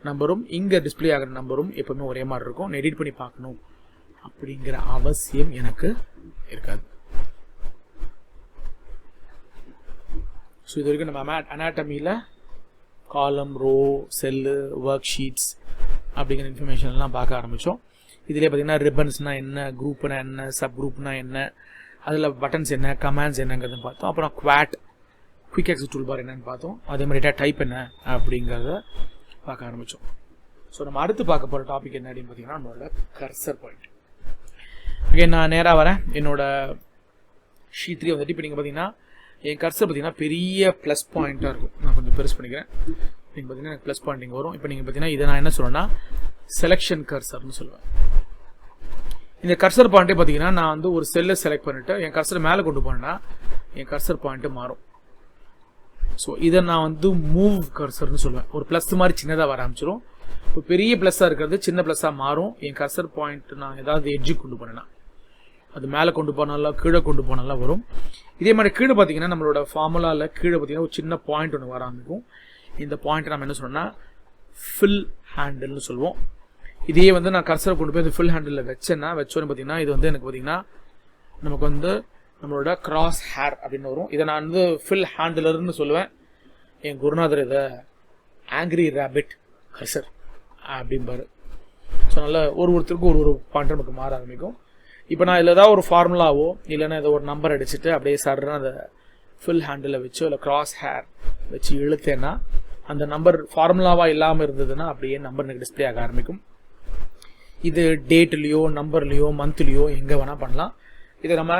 நம்பரும் இங்கே டிஸ்பிளே ஆகிற நம்பரும் எப்போவுமே ஒரே மாதிரி இருக்கும். நான் எடிட் பண்ணி பார்க்கணும் அப்படிங்கிற அவசியம் எனக்கு இருக்காது. ஸோ இது வரைக்கும் நம்ம அனாட்டமியில் காலம், ரோ, செல்லு, ஒர்க் ஷீட்ஸ் அப்படிங்கிற இன்ஃபர்மேஷன்லாம் பார்க்க ஆரம்பித்தோம். இதிலே பார்த்திங்கன்னா ரிப்பன்ஸ்னால் என்ன, குரூப்னா என்ன, சப் குரூப்னா என்ன, அதில் பட்டன்ஸ் என்ன, கமாண்ட்ஸ் என்னங்கிறதுன்னு பார்த்தோம். அப்புறம் குவிக் ஆக்சஸ் டூல் பார் என்னன்னு பார்த்தோம். அதே மாதிரி டேட்டா டைப் என்ன அப்படிங்கிறத பார்க்க ஆரம்பித்தோம். ஸோ நம்ம அடுத்து பார்க்க போகிற டாபிக் என்ன அப்படின்னு பார்த்தீங்கன்னா நம்மளோட கர்சர் பாயிண்ட். ஓகே, நான் நேராக வரேன். என்னோட ஷீட் 3 வந்துட்டு இப்போ நீங்கள் பார்த்தீங்கன்னா என் கர்சர் பார்த்தீங்கன்னா பெரிய ப்ளஸ் பாயிண்ட்டாக இருக்கும். நான் கொஞ்சம் பெருசு பண்ணிக்கிறேன். நீங்கள் பார்த்தீங்கன்னா எனக்கு ப்ளஸ் பாயிண்ட் இங்கே வரும். இப்போ நீங்கள் பார்த்தீங்கன்னா இதை நான் என்ன சொல்லுவேன்னா செலெக்ஷன் கர்சர்னு சொல்லுவேன். இந்த கர்சர் பாயிண்ட்டே பார்த்தீங்கன்னா நான் வந்து ஒரு செல்லை செலக்ட் பண்ணிவிட்டு என் கர்சரை மேலே கொண்டு போனேன்னா என் கர்சர் பாயிண்ட்டு மாறும். ஸோ இதை நான் வந்து மூவ் கர்சர்னு சொல்லுவேன். ஒரு ப்ளஸ் மாதிரி சின்னதாக வர ஆரம்பிச்சிடும். இப்போ பெரிய ப்ளஸ்ஸாக இருக்கிறது சின்ன ப்ளஸ்ஸாக மாறும். என் கர்சர் பாயிண்ட் நான் ஏதாவது எட்ஜுக்கு கொண்டு போனேன்னா அது மேலே கொண்டு போனாலும் கீழே கொண்டு போனாலும் வரும். இதே மாதிரி கீழே பார்த்தீங்கன்னா நம்மளோட ஃபார்முலாவில் கீழே பார்த்தீங்கன்னா ஒரு சின்ன பாயிண்ட் ஒன்று வர ஆரம்பிக்கும். இந்த பாயிண்ட்டை நம்ம என்ன சொன்னோம்னா ஃபில் ஹேண்டில்னு சொல்லுவோம். இதே வந்து நான் கர்சரை கொண்டு போய் இந்த ஃபில் ஹேண்டில் வச்சோன்னு பார்த்தீங்கன்னா இது வந்து எனக்கு பார்த்தீங்கன்னா நமக்கு வந்து நம்மளோட கிராஸ் ஹேர் அப்படின்னு வரும். இதை நான் வந்து ஃபில் ஹேண்டிலர்னு சொல்லுவேன். என் குருநாதர் இதை ஆங்கிரி ரேபிட் கர்சர் அப்படிம்பாரு. ஸோ அதனால் ஒருத்தருக்கும் ஒரு பாயிண்ட் நமக்கு மாற ஆரம்பிக்கும். இப்போ நான் இதில் ஏதாவது ஒரு ஃபார்முலாவோ இல்லைன்னா ஏதோ ஒரு நம்பர் அடிச்சுட்டு அப்படியே சர்றேன்னு அதை ஃபில் ஹேண்டில் வச்சு இல்லை கிராஸ் ஹேர் வச்சு இழுத்தேன்னா அந்த நம்பர் ஃபார்முலாவாக இல்லாமல் இருந்ததுன்னா அப்படியே நம்பர் எனக்கு டிஸ்பிளே ஆக ஆரம்பிக்கும். இது டேட்லேயோ நம்பர்லேயோ மந்த்லேயோ எங்கே வேணால் பண்ணலாம். இதை நம்ம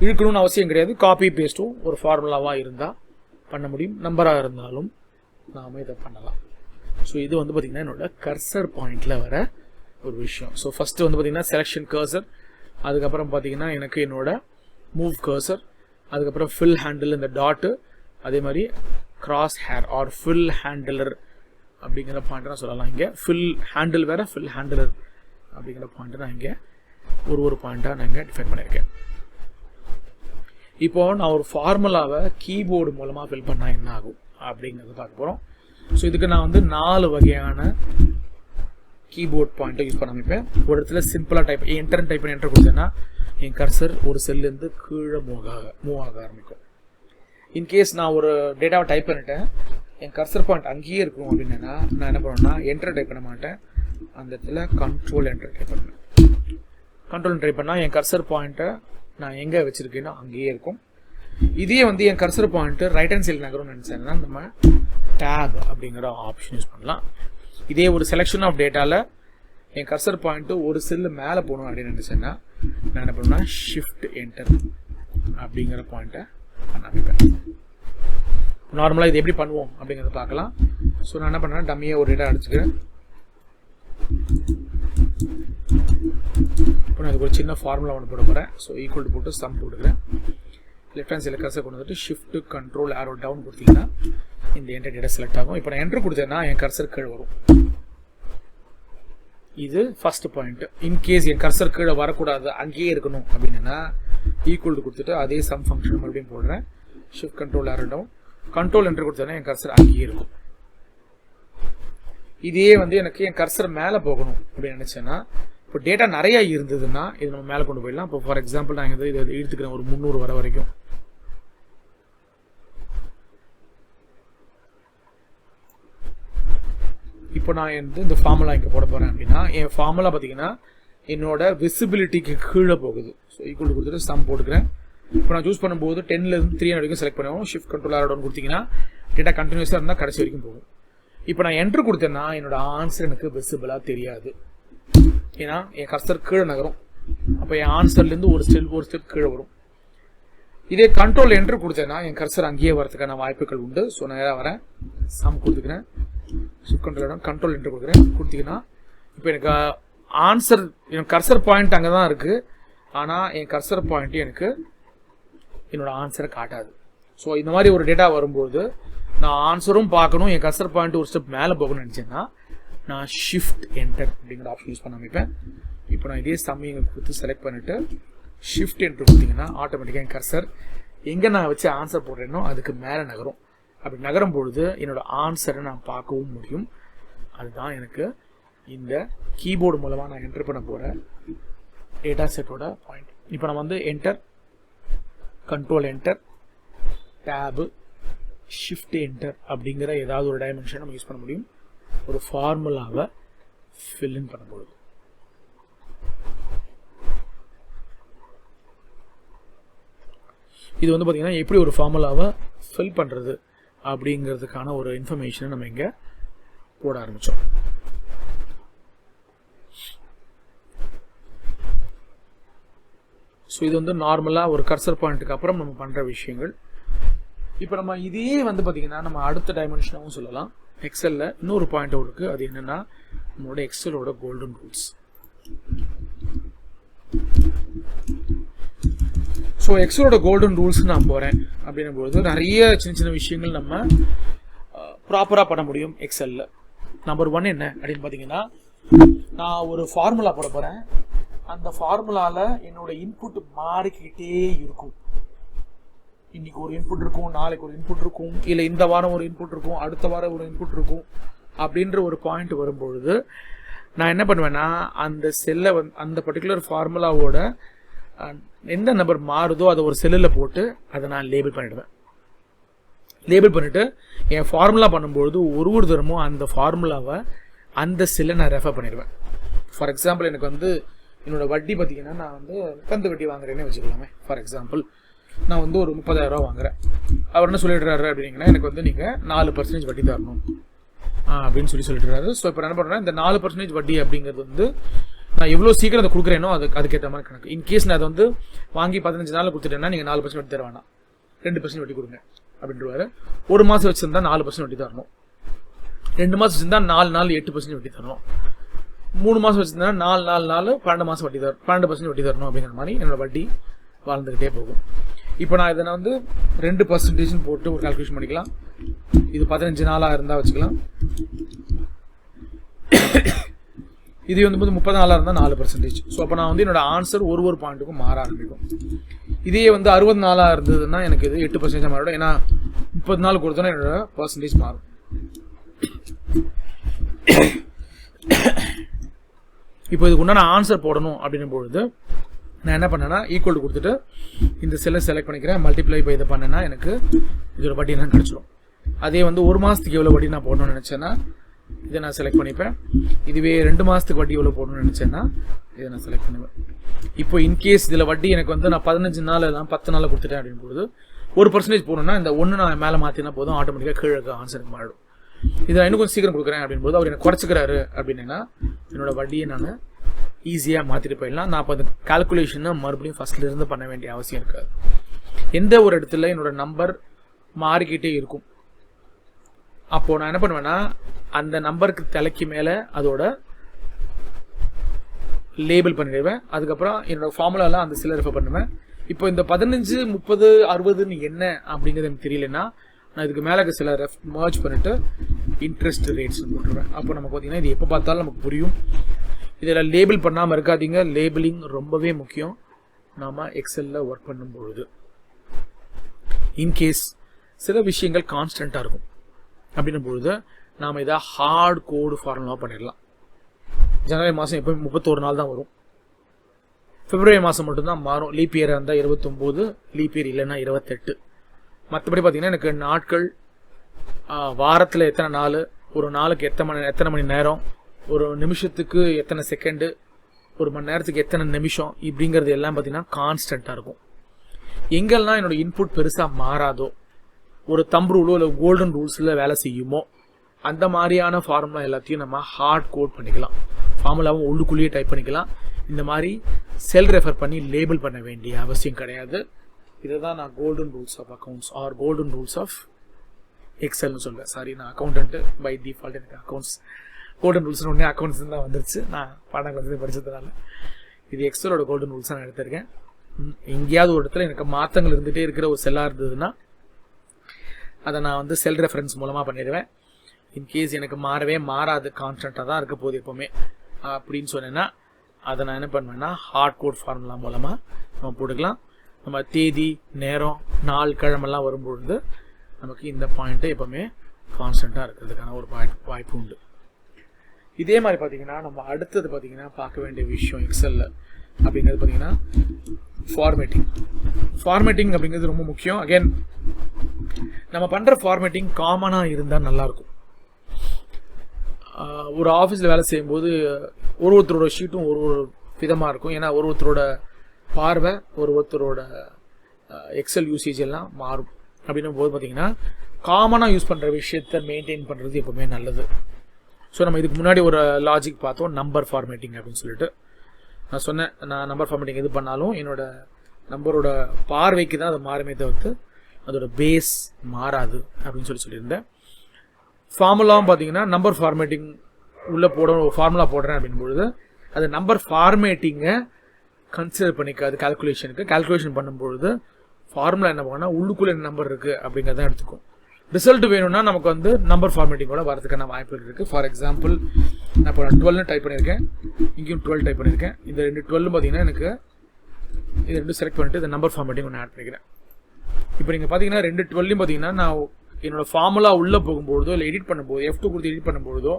இழுக்கணும்னு அவசியம் கிடையாது. காப்பி பேஸ்ட்டும் ஒரு ஃபார்முலாவாக இருந்தால் பண்ண முடியும். நம்பராக இருந்தாலும் நாம் இதை பண்ணலாம். ஸோ இது வந்து பார்த்திங்கன்னா என்னோடய கர்சர் பாயிண்டில் வர ஒரு விஷயம். ஸோ ஃபஸ்ட்டு வந்து பார்த்திங்கன்னா செலெக்ஷன் கர்சர், அதுக்கப்புறம் பார்த்திங்கன்னா எனக்கு என்னோட மூவ் கர்சர், அதுக்கப்புறம் ஃபில் ஹேண்டில் இந்த டாட்டு, அதே மாதிரி கிராஸ் ஹேர் ஆர் ஃபில் ஹேண்டிலர் அப்படிங்கிற பாயிண்ட் நான் சொல்லலாம். இங்கே ஃபில் ஹேண்டில் வேறு, ஃபில் ஹேண்டிலர் அப்படிங்கிற பாயிண்ட்டை நான் இங்கே ஒரு பாயிண்ட்டாக நான் இங்கே டிஃபைன் பண்ணியிருக்கேன். இப்போது நான் ஒரு ஃபார்முலாவை கீபோர்டு மூலமாக ஃபில் பண்ணால் என்ன ஆகும் அப்படிங்கிறத பார்க்க போகிறோம். ஸோ இதுக்கு நான் வந்து 4 வகையான கீபோர்ட் பாயிண்ட்டை யூஸ் பண்ண ஆரம்பிப்பேன். ஒரு இடத்துல சிம்பிளாக டைப் என்டர் டைப் பண்ணி என்டர் கொடுத்தேன்னா என் கர்சர் ஒரு செல்லேருந்து கீழே மூவ் ஆக ஆரம்பிக்கும். இன்கேஸ் நான் ஒரு டேட்டாவை டைப் பண்ணிட்டேன், என் கர்சர் பாயிண்ட் அங்கேயே இருக்கும் அப்படின்னா நான் என்ன பண்ணுவேன்னா என்டர் டைப் பண்ண மாட்டேன், அந்த இடத்துல கண்ட்ரோல் என்டர் டைப் பண்ணுவேன். கண்ட்ரோல் என்டர் டைப் பண்ணால் என் கர்சர் பாயிண்ட்டை நான் எங்கே வச்சுருக்கேனோ அங்கேயே இருக்கும். இதே வந்து என் கர்சர் பாயிண்ட்டு ரைட் ஹேண்ட் சைடில் நகரும்னு நினச்சேன்னா நம்ம டேப் அப்படிங்கிற ஆப்ஷன் யூஸ் பண்ணலாம். இதே ஒரு செலெக்ஷன் ஆஃப் டேட்டாவில் என் கர்சர் பாயிண்ட்டு ஒரு செல்லு மேலே போகணும் அப்படின்னு நினச்சேன்னா நான் என்ன பண்ணுவேன்னா ஷிஃப்ட் என்டர் அப்படிங்கிற பாயிண்ட்டை பண்ண ஆரம்பிப்பேன். நார்மலாக இது எப்படி பண்ணுவோம் அப்படிங்கிறத பார்க்கலாம். ஸோ நான் என்ன பண்ணுறேன், டம்மியை ஒரு டேட்டா அடிச்சுக்கிறேன். இப்போ நான் அதுக்கு ஒரு சின்ன ஃபார்முலா ஒன்று போட போகிறேன். ஸோ ஈக்குவல் டு போட்டு சம் போட்டுக்கிறேன். லெஃப்ட் ஹேண்ட் சைடில் கர்சர் கொண்டு வந்துட்டு ஷிஃப்ட் கண்ட்ரோல் ஆரோ டவுன் கொடுத்தீங்கன்னா இந்த என்டர் டேட்டா செலக்ட் ஆகும். இப்போ நான் என்ட்ரு கொடுத்தேன்னா என் கர்சர் கீழே வரும். இது ஃபர்ஸ்ட் பாயிண்ட். இன்கேஸ் என் கர்சர் கீழே வரக்கூடாது, அங்கேயே இருக்கணும் அப்படின்னா ஈக்குவல் கொடுத்துட்டு அதே சம் ஃபங்க்ஷன் மறுபடியும் போடுறேன். ஷிஃப்ட் கண்ட்ரோல் ஆரோ டவுன், கண்ட்ரோல் என்ட்ரு கொடுத்தேன்னா என் கர்சர் அங்கேயே இருக்கும். இதே வந்து எனக்கு என் கர்சர் மேலே போகணும் அப்படின்னு நினச்சேன்னா, இப்போ டேட்டா நிறையா இருந்ததுன்னா இது நம்ம மேலே கொண்டு போயிடலாம். இப்போ ஃபார் எக்ஸாம்பிள் நான் இதை எடுத்துக்கிறேன் ஒரு 300 வர வரைக்கும். இப்போ நான் இந்த ஃபார்முலா இங்கே போட போகிறேன் அப்படின்னா என் ஃபார்முலா பார்த்தீங்கன்னா என்னோட விசிபிலிட்டிக்கு கீழே போகுது. ஸோ ஈக்குவல் கொடுத்துட்டு சம் போட்டுக்கிறேன். இப்போ நான் சூஸ் பண்ணும்போது 10லேருந்து 300 வரைக்கும் செலக்ட் பண்ணுவோம். ஷிஃப்ட் கண்ட்ரோல் ஆரோ டவுன் கொடுத்தீங்கன்னா டேட்டா கண்டினியூஸாக இருந்தால் கடைசி வரைக்கும் போகும். இப்போ நான் என்ட்ரு கொடுத்தேன்னா என்னோட ஆன்சர் எனக்கு விசிபிளாக தெரியாது, ஏன்னா என் கர்சர் கீழே நகரும். அப்போ என் ஆன்சர்லேருந்து ஒரு ஸ்டெப் கீழே வரும். இதே கண்ட்ரோல் என்ட்ரு கொடுத்தேன்னா என் கர்சர் அங்கேயே வரதுக்கான வாய்ப்புகள் உண்டு. ஸோ நான் நேராக வரேன், சம் கொடுத்துக்கிறேன், ஷிஃப்ட் கண்ட்ரோல் என்ட்ரு கொடுத்தீங்கன்னா இப்போ எனக்கு ஆன்சர் என் கர்சர் பாயிண்ட் அங்கே தான் இருக்குது, ஆனால் என் கர்சர் பாயிண்ட்டு எனக்கு என்னோட ஆன்சரை காட்டாது. ஸோ இந்த மாதிரி ஒரு டேட்டா வரும்போது நான் ஆன்சரும் பார்க்கணும், என் கர்சர் பாயிண்ட் ஒரு ஸ்டெப் மேலே போகணும்னு நினச்சேன்னா நான் ஷிஃப்ட் என்டர் அப்படிங்கிற ஆப்ஷன் யூஸ் பண்ண ஆரம்பிப்பேன். இப்போ நான் இதே சம்மிங்கை கொடுத்து செலக்ட் பண்ணிவிட்டு ஷிஃப்ட் என்ட்ரு கொடுத்தீங்கன்னா ஆட்டோமேட்டிக்காக என் கர்சர் எங்கே நான் வச்சு ஆன்சர் போடுறேனோ அதுக்கு மேலே நகரும். அப்படி நகரும் பொழுது என்னோட ஆன்சரை நான் பார்க்கவும் முடியும். அதுதான் எனக்கு இந்த கீபோர்டு மூலமாக நான் என்டர் பண்ண போகிற டேட்டா செட்டோட பாயிண்ட். இப்போ நம்ம வந்து enter, control enter, tab, shift enter அப்படிங்கிற ஏதாவது ஒரு டைமென்ஷன் நம்ம யூஸ் பண்ண முடியும் ஒரு ஃபார்முலாவை ஃபில்லின் பண்ணும்போது. இது வந்து பார்த்திங்கன்னா எப்படி ஒரு ஃபார்முலாவை ஃபில் பண்ணுறது அப்படிங்கிறதுக்கான ஒரு இன்ஃபர்மேஷனை நம்ம இங்கே போட ஆரம்பித்தோம். ஸோ இது வந்து நார்மலாக ஒரு கர்சர் பாயிண்ட்டுக்கு அப்புறம் நம்ம பண்ணுற விஷயங்கள். இப்போ நம்ம இதே வந்து பார்த்திங்கன்னா நம்ம அடுத்த டைமென்ஷனாகவும் சொல்லலாம். எக்ஸலில் இன்னொரு பாயிண்ட்டும் இருக்குது. அது என்னென்னா நம்மளோட எக்ஸலோட கோல்டன் ரூல்ஸ். ஸோ எக்ஸலோட கோல்டன் ரூல்ஸ் நான் போகிறேன் அப்படின்னும்போது நிறைய சின்ன சின்ன விஷயங்கள் நம்ம ப்ராப்பராக பண்ண முடியும் எக்ஸலில். நம்பர் 1 என்ன அப்படின்னு பார்த்தீங்கன்னா, நான் ஒரு ஃபார்முலா போட போகிறேன். அந்த ஃபார்முலாவில் என்னோட இன்புட் மாறிக்கிட்டே இருக்கும். இன்னைக்கு ஒரு இன்புட் இருக்கும், நாளைக்கு ஒரு இன்புட் இருக்கும், இல்லை இந்த வாரம் ஒரு இன்புட் இருக்கும், அடுத்த வாரம் ஒரு இன்புட் இருக்கும். அப்படின்ற ஒரு பாயிண்ட் வரும்பொழுது நான் என்ன பண்ணுவேன்னா அந்த செல்லை அந்த பர்டிகுலர் ஃபார்முலாவோட எந்த நம்பர் மாறுதோ அதை ஒரு செல்லில் போட்டு அதை நான் லேபிள் பண்ணிடுவேன். லேபிள் பண்ணிவிட்டு என் ஃபார்முலா பண்ணும்பொழுது ஒரு தரமும் அந்த ஃபார்முலாவை அந்த செல்லை நான் ரெஃபர் பண்ணிடுவேன். ஃபார் எக்ஸாம்பிள் எனக்கு வந்து என்னோடய வட்டி பார்த்திங்கன்னா நான் வந்து கந்து வட்டி வாங்குறேன்னே வச்சுக்கலாமே. ஃபார் எக்ஸாம்பிள் நான் வந்து ஒரு 30,000 வாங்குறேன். அவர் என்ன சொல்லிடுறாரு அப்படின்னா, எனக்கு வந்து நீங்கள் 4% வட்டி தரணும் அப்படின்னு சொல்லிடுறாரு. ஸோ இப்போ என்ன பண்ணுறேன், இந்த 4% வட்டி அப்படிங்கிறது வந்து நான் எவ்வளோ சீக்கிரம் அதை கொடுக்குறேனோ அதுக்கேற்ற மாதிரி கணக்கு. இன்கேஸ் நான் அதை வந்து வாங்கி 15 நாளில் கொடுத்துட்டேன்னா நீங்கள் 4% வட்டி தர வேணாம், 2% வட்டி கொடுங்க அப்படின்றவாரு. 1 மாதம் வச்சுருந்தா 4% வட்டி தரணும், 2 மாதம் வச்சுருந்தா 4 நாள் 8% வட்டி தரணும், 3 மாதம் வச்சுருந்தா 4 நாள் 12 மாதம் வட்டி தரணும், 12% வட்டி தரணும் அப்படிங்கிற மாதிரி என்னோடய வட்டி வாழ்ந்துக்கிட்டே போகும். இப்போ நான் இதை வந்து 2% போட்டு ஒரு கால்குலேஷன் பண்ணிக்கலாம். இது 15 நாளாக இருந்தால் வச்சுக்கலாம். இது வந்து 30 நாளாக இருந்தால் 4%. ஸோ அப்போ நான் வந்து என்னோட ஆன்சர் ஒரு பாயிண்ட்டுக்கும் மாற ஆரம்பிக்கும். இதே வந்து 60 நாளாக இருந்ததுன்னா எனக்கு இது 8% மாறிடும். ஏன்னா 30 நாள் கொடுத்தோன்னா என்னோட பர்சன்டேஜ் மாறும். இப்போ இதுக்கு உண்டான ஆன்சர் போடணும் அப்படின்னும் பொழுது நான் என்ன பண்ணேன்னா, ஈக்குவல் கொடுத்துட்டு இந்த செல்லை செலக்ட் பண்ணிக்கிறேன், மல்டிப்ளை பை இதை பண்ணேன்னா எனக்கு இதோட வட்டி என்னன்னு கிடச்சிடும். அதே வந்து 1 மாதத்துக்கு எவ்வளோ வட்டி நான் போடணும்னு நினச்சேன்னா இதை நான் செலக்ட் பண்ணிப்பேன். இதுவே 2 மாதத்துக்கு வட்டி எவ்வளோ போடணும்னு நினச்சேன்னா இதை நான் செலக்ட் பண்ணுவேன். இப்போ இன்கேஸ் இதில் வட்டி எனக்கு வந்து நான் 15 நாள் எல்லாம் 10 நாளில் கொடுத்துட்டேன் அப்படின் போது 1% போடணும்னா இந்த 1 நான் மேலே மாற்றினா போதும், ஆட்டோமேட்டிக்காக கீழே ஆன்சருக்கு மாறிடும். இதை நான் இன்னும் கொஞ்சம் சீக்கிரம் கொடுக்குறேன் அப்படின்போது அவர் எனக்கு குறைச்சிக்கிறாரு அப்படின்னா என்னோட வட்டியை நான் ஈஸியாக மாற்றிட்டு போயிடலாம். நான் இப்போ அந்த கால்குலேஷனை மறுபடியும் ஃபஸ்ட்லேருந்து பண்ண வேண்டிய அவசியம் இருக்காது. எந்த ஒரு இடத்துல என்னோட நம்பர் மாறிக்கிட்டே இருக்கும், அப்போது நான் என்ன பண்ணுவேன்னா அந்த நம்பருக்கு தலைக்கு மேலே அதோட லேபிள் பண்ணிடுவேன். அதுக்கப்புறம் என்னோடய ஃபார்முலாலாம் அந்த சில ரெஃபர் பண்ணுவேன். இப்போ இந்த 15, 30, 60 என்ன அப்படிங்கிறது எனக்கு தெரியலன்னா நான் இதுக்கு மேலே சில மர்ஜ் பண்ணிவிட்டு இன்ட்ரெஸ்ட் ரேட்ஸ் போட்டுருவேன். அப்போ நமக்கு பார்த்தீங்கன்னா இது எப்போ பார்த்தாலும் நமக்கு புரியும். இதில் லேபிள் பண்ணாமல் இருக்காதீங்க, லேபிளிங் ரொம்பவே முக்கியம் நாம் எக்ஸலில் ஒர்க் பண்ணும்பொழுது. இன்கேஸ் சில விஷயங்கள் கான்ஸ்டண்ட்டாக இருக்கும் அப்படின்னும் பொழுது நாம் இதை ஹார்ட் கோடு ஃபார்முலா பண்ணிடலாம். ஜனவரி மாதம் எப்போயும் 31 நாள் தான் வரும், பிப்ரவரி மாதம் மட்டும்தான் மாறும். லீப் இயர் இருந்தால் 29, லீப் இயர் இல்லைன்னா 28. மற்றபடி பார்த்திங்கன்னா எனக்கு நாட்கள், வாரத்தில் எத்தனை நாள், ஒரு நாளுக்கு எத்தனை மணி நேரம், ஒரு நிமிஷத்துக்கு எத்தனை செகண்டு, ஒரு மணி நேரத்துக்கு எத்தனை நிமிஷம், இப்படிங்கிறது எல்லாம் பார்த்திங்கன்னா கான்ஸ்டண்ட்டாக இருக்கும். எங்கெல்லாம் என்னோடய இன்புட் பெருசாக மாறாதோ, ஒரு தம்பு ரூலோ இல்லை கோல்டன் ரூல்ஸில் வேலை செய்யுமோ அந்த மாதிரியான ஃபார்முலா எல்லாத்தையும் நம்ம ஹார்ட் கோட் பண்ணிக்கலாம். ஃபார்முலாவும் உள்ளுக்குள்ளேயே டைப் பண்ணிக்கலாம். இந்த மாதிரி செல் ரெஃபர் பண்ணி லேபிள் பண்ண வேண்டிய அவசியம் கிடையாது. இதை தான் நான் golden rules of accounts or golden rules of எக்ஸல்னு சொல்லுவேன். சாரி, நான் அக்கௌண்டன்ட்டு பை டிஃபால்ட், எனக்கு அக்கௌண்ட்ஸ் கோல்டன் ரூல்ஸ்னு ஒன்றே அக்கௌண்ட்ஸ் தான் வந்துருச்சு. நான் பாடங்கள் படித்ததுனால இது எக்ஸலோட கோல்டன் ரூல்ஸாக நான் எடுத்திருக்கேன். எங்கேயாவது ஒரு இடத்துல எனக்கு மாற்றங்கள் இருந்துகிட்டே இருக்கிற ஒரு செல்லாக இருந்ததுன்னா அதை நான் வந்து செல் ரெஃபரன்ஸ் மூலமாக பண்ணிடுவேன். இன்கேஸ் எனக்கு மாறாது, கான்ஸ்டண்ட்டாக தான் இருக்க போகுது எப்போவுமே அப்படின்னு சொன்னேன்னா அதை நான் என்ன பண்ணுவேன்னா ஹார்ட் கோட் ஃபார்முலா மூலமாக நம்ம போட்டுக்கலாம். நம்ம தேதி, நேரம், நாள், கிழமெல்லாம் வரும்பொழுது நமக்கு இந்த பாயிண்ட்டு எப்போவுமே கான்ஸ்டண்ட்டாக இருக்கிறதுக்கான ஒரு வாய்ப்பு உண்டு. இதே மாதிரி பார்த்திங்கன்னா நம்ம அடுத்தது பார்த்திங்கன்னா பார்க்க வேண்டிய விஷயம் எக்ஸலில் அப்படிங்கிறது பார்த்திங்கன்னா ஃபார்மேட்டிங் அப்படிங்கிறது ரொம்ப முக்கியம். அகெயின் நம்ம பண்ணுற ஃபார்மேட்டிங் காமனாக இருந்தால் நல்லாயிருக்கும். ஒரு ஆஃபீஸில் வேலை செய்யும்போது ஒருத்தரோட ஷீட்டும் ஒரு விதமாக இருக்கும். ஏன்னா ஒருத்தரோட பார்வை, ஒருத்தரோட எக்ஸல் யூசேஜ் எல்லாம் மாறும். அப்படின்னும் போது பார்த்திங்கன்னா காமனாக யூஸ் பண்ணுற விஷயத்தை மெயின்டைன் பண்ணுறது எப்போவுமே நல்லது. ஸோ நம்ம இதுக்கு முன்னாடி ஒரு லாஜிக் பார்த்தோம், நம்பர் ஃபார்மேட்டிங் அப்படின்னு சொல்லிட்டு. நான் சொன்னேன், நான் நம்பர் ஃபார்மேட்டிங் எது பண்ணாலும் என்னோடய நம்பரோட பார்வைக்கு தான் அது மாறுமே தவிர்த்து அதோட பேஸ் மாறாது அப்படின்னு சொல்லியிருந்தேன். ஃபார்முலாவும் பார்த்தீங்கன்னா நம்பர் ஃபார்மேட்டிங் உள்ளே ஃபார்முலா போடுறேன் அப்படின் பொழுது அது நம்பர் ஃபார்மேட்டிங்கை கன்சிடர் பண்ணிக்காது. கால்குலேஷன் பண்ணும்பொழுது ஃபார்முலா என்ன பண்ணால் உள்ளுக்குள்ளே என்ன நம்பர் இருக்குது அப்படிங்கிறத எடுத்துக்கும். ரிசல்ட் வேணும்னா நமக்கு வந்து நம்பர் ஃபார்மேட்டிங்கோட வரதுக்கான வாய்ப்புகள் இருக்குது. ஃபார் எக்ஸாம்பிள் நான் இப்போ 12 டைப் பண்ணியிருக்கேன், இங்கேயும் 12 டைப் பண்ணியிருக்கேன். இந்த 2 12 பார்த்தீங்கன்னா எனக்கு இது 2 செலக்ட் பண்ணிட்டு இந்த நம்பர் ஃபார்மேட்டிங் ஒன்று ஆட் பண்ணிக்கிறேன். இப்போ நீங்கள் பார்த்தீங்கன்னா 2 12 பார்த்தீங்கன்னா நான் என்னோட ஃபார்முலா உள்ளே போகும்போதோ இல்லை எடிட் பண்ணும்போது F2 கொடுத்து எடிட் பண்ணும்போதோ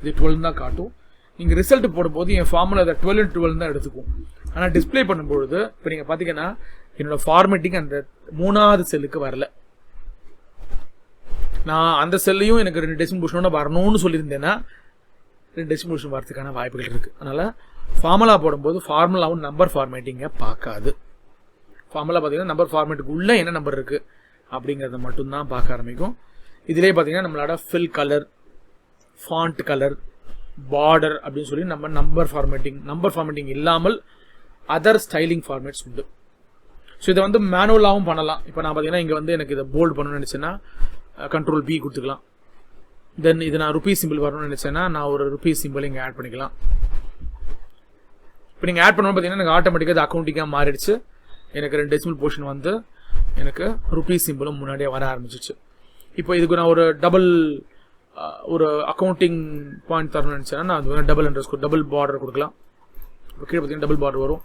இது 12 தான் காட்டும். நீங்கள் ரிசல்ட் போடும்போது என் ஃபார்முலா அதை 12 தான் எடுத்துக்கும். ஆனால் டிஸ்பிளே பண்ணும்பொழுது இப்போ நீங்கள் பார்த்தீங்கன்னா என்னோடய ஃபார்மேட்டிங் அந்த 3வது செல்லுக்கு வரல. நான் அந்த செல்லையும் எனக்கு 2 டெசிமல் பொசிஷனோட வரணும்னு சொல்லியிருந்தேன்னா 2 டெசிமல் பொசிஷன் வரதுக்கான வாய்ப்புகள் இருக்குது. அதனால் ஃபார்முலா போடும்போது ஃபார்முலாவும் நம்பர் ஃபார்மேட்டிங்கை பார்க்காது. ஃபார்முலா பார்த்தீங்கன்னா நம்பர் ஃபார்மேட்டுக்கு உள்ளே என்ன நம்பர் இருக்குது அப்படிங்கிறத மட்டும்தான் பார்க்க ஆரம்பிக்கும். இதிலே பார்த்தீங்கன்னா நம்மளோட fill colour, font colour, border அப்படின்னு சொல்லி நம்ம நம்பர் ஃபார்மேட்டிங் இல்லாமல் அதர் ஸ்டைலிங் ஃபார்மேட்ஸ் உண்டு. ஸோ இதை வந்து மேனுவலாகவும் பண்ணலாம். இப்போ நான் பார்த்தீங்கன்னா இங்கே வந்து எனக்கு இதை போல்டு பண்ணணும்னு நினச்சேன்னா கண்ட்ரோல் பி கொடுத்துக்கலாம். தென் இது நான் ருபீஸ் சிம்பிள் வரணும்னு நினச்சேன்னா நான் ஒரு ருபீஸ் சிம்பிள் இங்கே ஆட் பண்ணிக்கலாம். இப்போ நீங்கள் ஆட் பண்ணணும் பார்த்தீங்கன்னா எனக்கு ஆட்டோமேட்டிக்காக அது அக்கௌண்டிங்காக மாறிடுச்சு. எனக்கு 2 டெசிமல் போர்ஷன் வந்து எனக்கு ருபீஸ் சிம்பிளும் முன்னாடியே வர ஆரம்பிச்சிச்சு. இப்போ இதுக்கு நான் ஒரு அக்கௌண்டிங் பாயிண்ட் தரணும்னு நினச்சேன்னா நான் அது டபுள் பார்டர் கொடுக்கலாம். இப்போ கீழே பார்த்தீங்கன்னா டபுள் பார்டர் வரும்.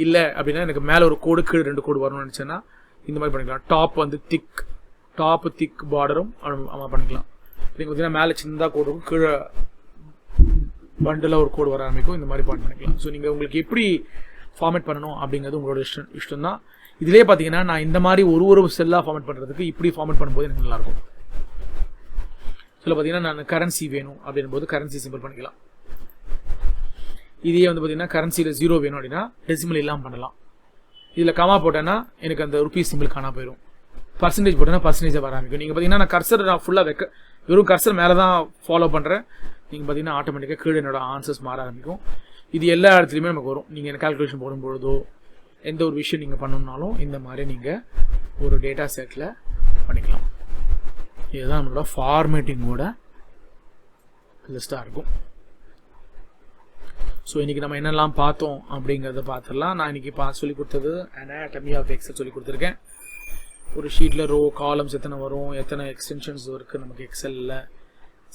இல்லை அப்படின்னா எனக்கு மேலே ஒரு கோடு கீழே 2 கோடு வரணும்னு நினச்சேன்னா இந்த மாதிரி பண்ணிக்கலாம். டாப் திக் பார்டரும் பண்ணிக்கலாம். நீங்கள் பார்த்தீங்கன்னா மேலே சின்னதாக கோடு இருக்கும், கீழே பண்டிலாக ஒரு கோடு வர ஆரம்பிக்கும். இந்த மாதிரி பண்ணிக்கலாம். ஸோ நீங்கள் உங்களுக்கு எப்படி ஃபார்மேட் பண்ணணும் அப்படிங்கிறது உங்களோட இஷ்டம் தான். இதிலே பார்த்தீங்கன்னா நான் இந்த மாதிரி ஒரு செல்லாக ஃபார்மேட் பண்ணுறதுக்கு இப்படி ஃபார்மேட் பண்ணும்போது எனக்கு நல்லாயிருக்கும். ஸோ பார்த்தீங்கன்னா நான் கரன்சி வேணும் அப்படின் போது கரன்சி சிம்பிள் பண்ணிக்கலாம். இதே வந்து பார்த்தீங்கன்னா கரன்சியில் 0 வேணும் அப்படின்னா டெசிமல் இல்லாமல் பண்ணலாம். இதில் கமா போட்டேன்னா எனக்கு அந்த ருபீஸ் சிம்பிள் காணா போயிடும். பர்சன்டேஜ் போட்டேன்னா பர்சன்டேஜ் வர ஆரம்பிக்கும். நீங்கள் பார்த்தீங்கன்னா நான் கர்சர் ஃபுல்லாக வெறும் கர்சர் மேலே தான் ஃபாலோ பண்ணுறேன். நீங்கள் பார்த்தீங்கன்னா ஆட்டோமேட்டிக்காக கீழே என்னோட ஆன்சர்ஸ் மாற ஆரம்பிக்கும். இது எல்லா இடத்துலையுமே நமக்கு வரும். நீங்கள் என்ன கால்குலேஷன் போடும்பொழுதோ எந்த ஒரு விஷயம் நீங்கள் பண்ணணுன்னாலும் இந்த மாதிரி நீங்கள் ஒரு டேட்டா செட்டில் பண்ணிக்கலாம். இதுதான் நம்மளோட ஃபார்மேட்டிங்கோட லிஸ்ட்டாக இருக்கும். ஸோ இன்றைக்கி நம்ம என்னெல்லாம் பார்த்தோம் அப்படிங்கிறத பார்த்துடலாம். நான் இன்றைக்கி சொல்லி கொடுத்தது அனாட்டமி ஆஃப் எக்ஸல் சொல்லி கொடுத்துருக்கேன். ஒரு ஷீட்டில் ரோ காலம்ஸ் எத்தனை வரும், எத்தனை எக்ஸ்டென்ஷன்ஸ் இருக்குது நமக்கு எக்ஸலில்,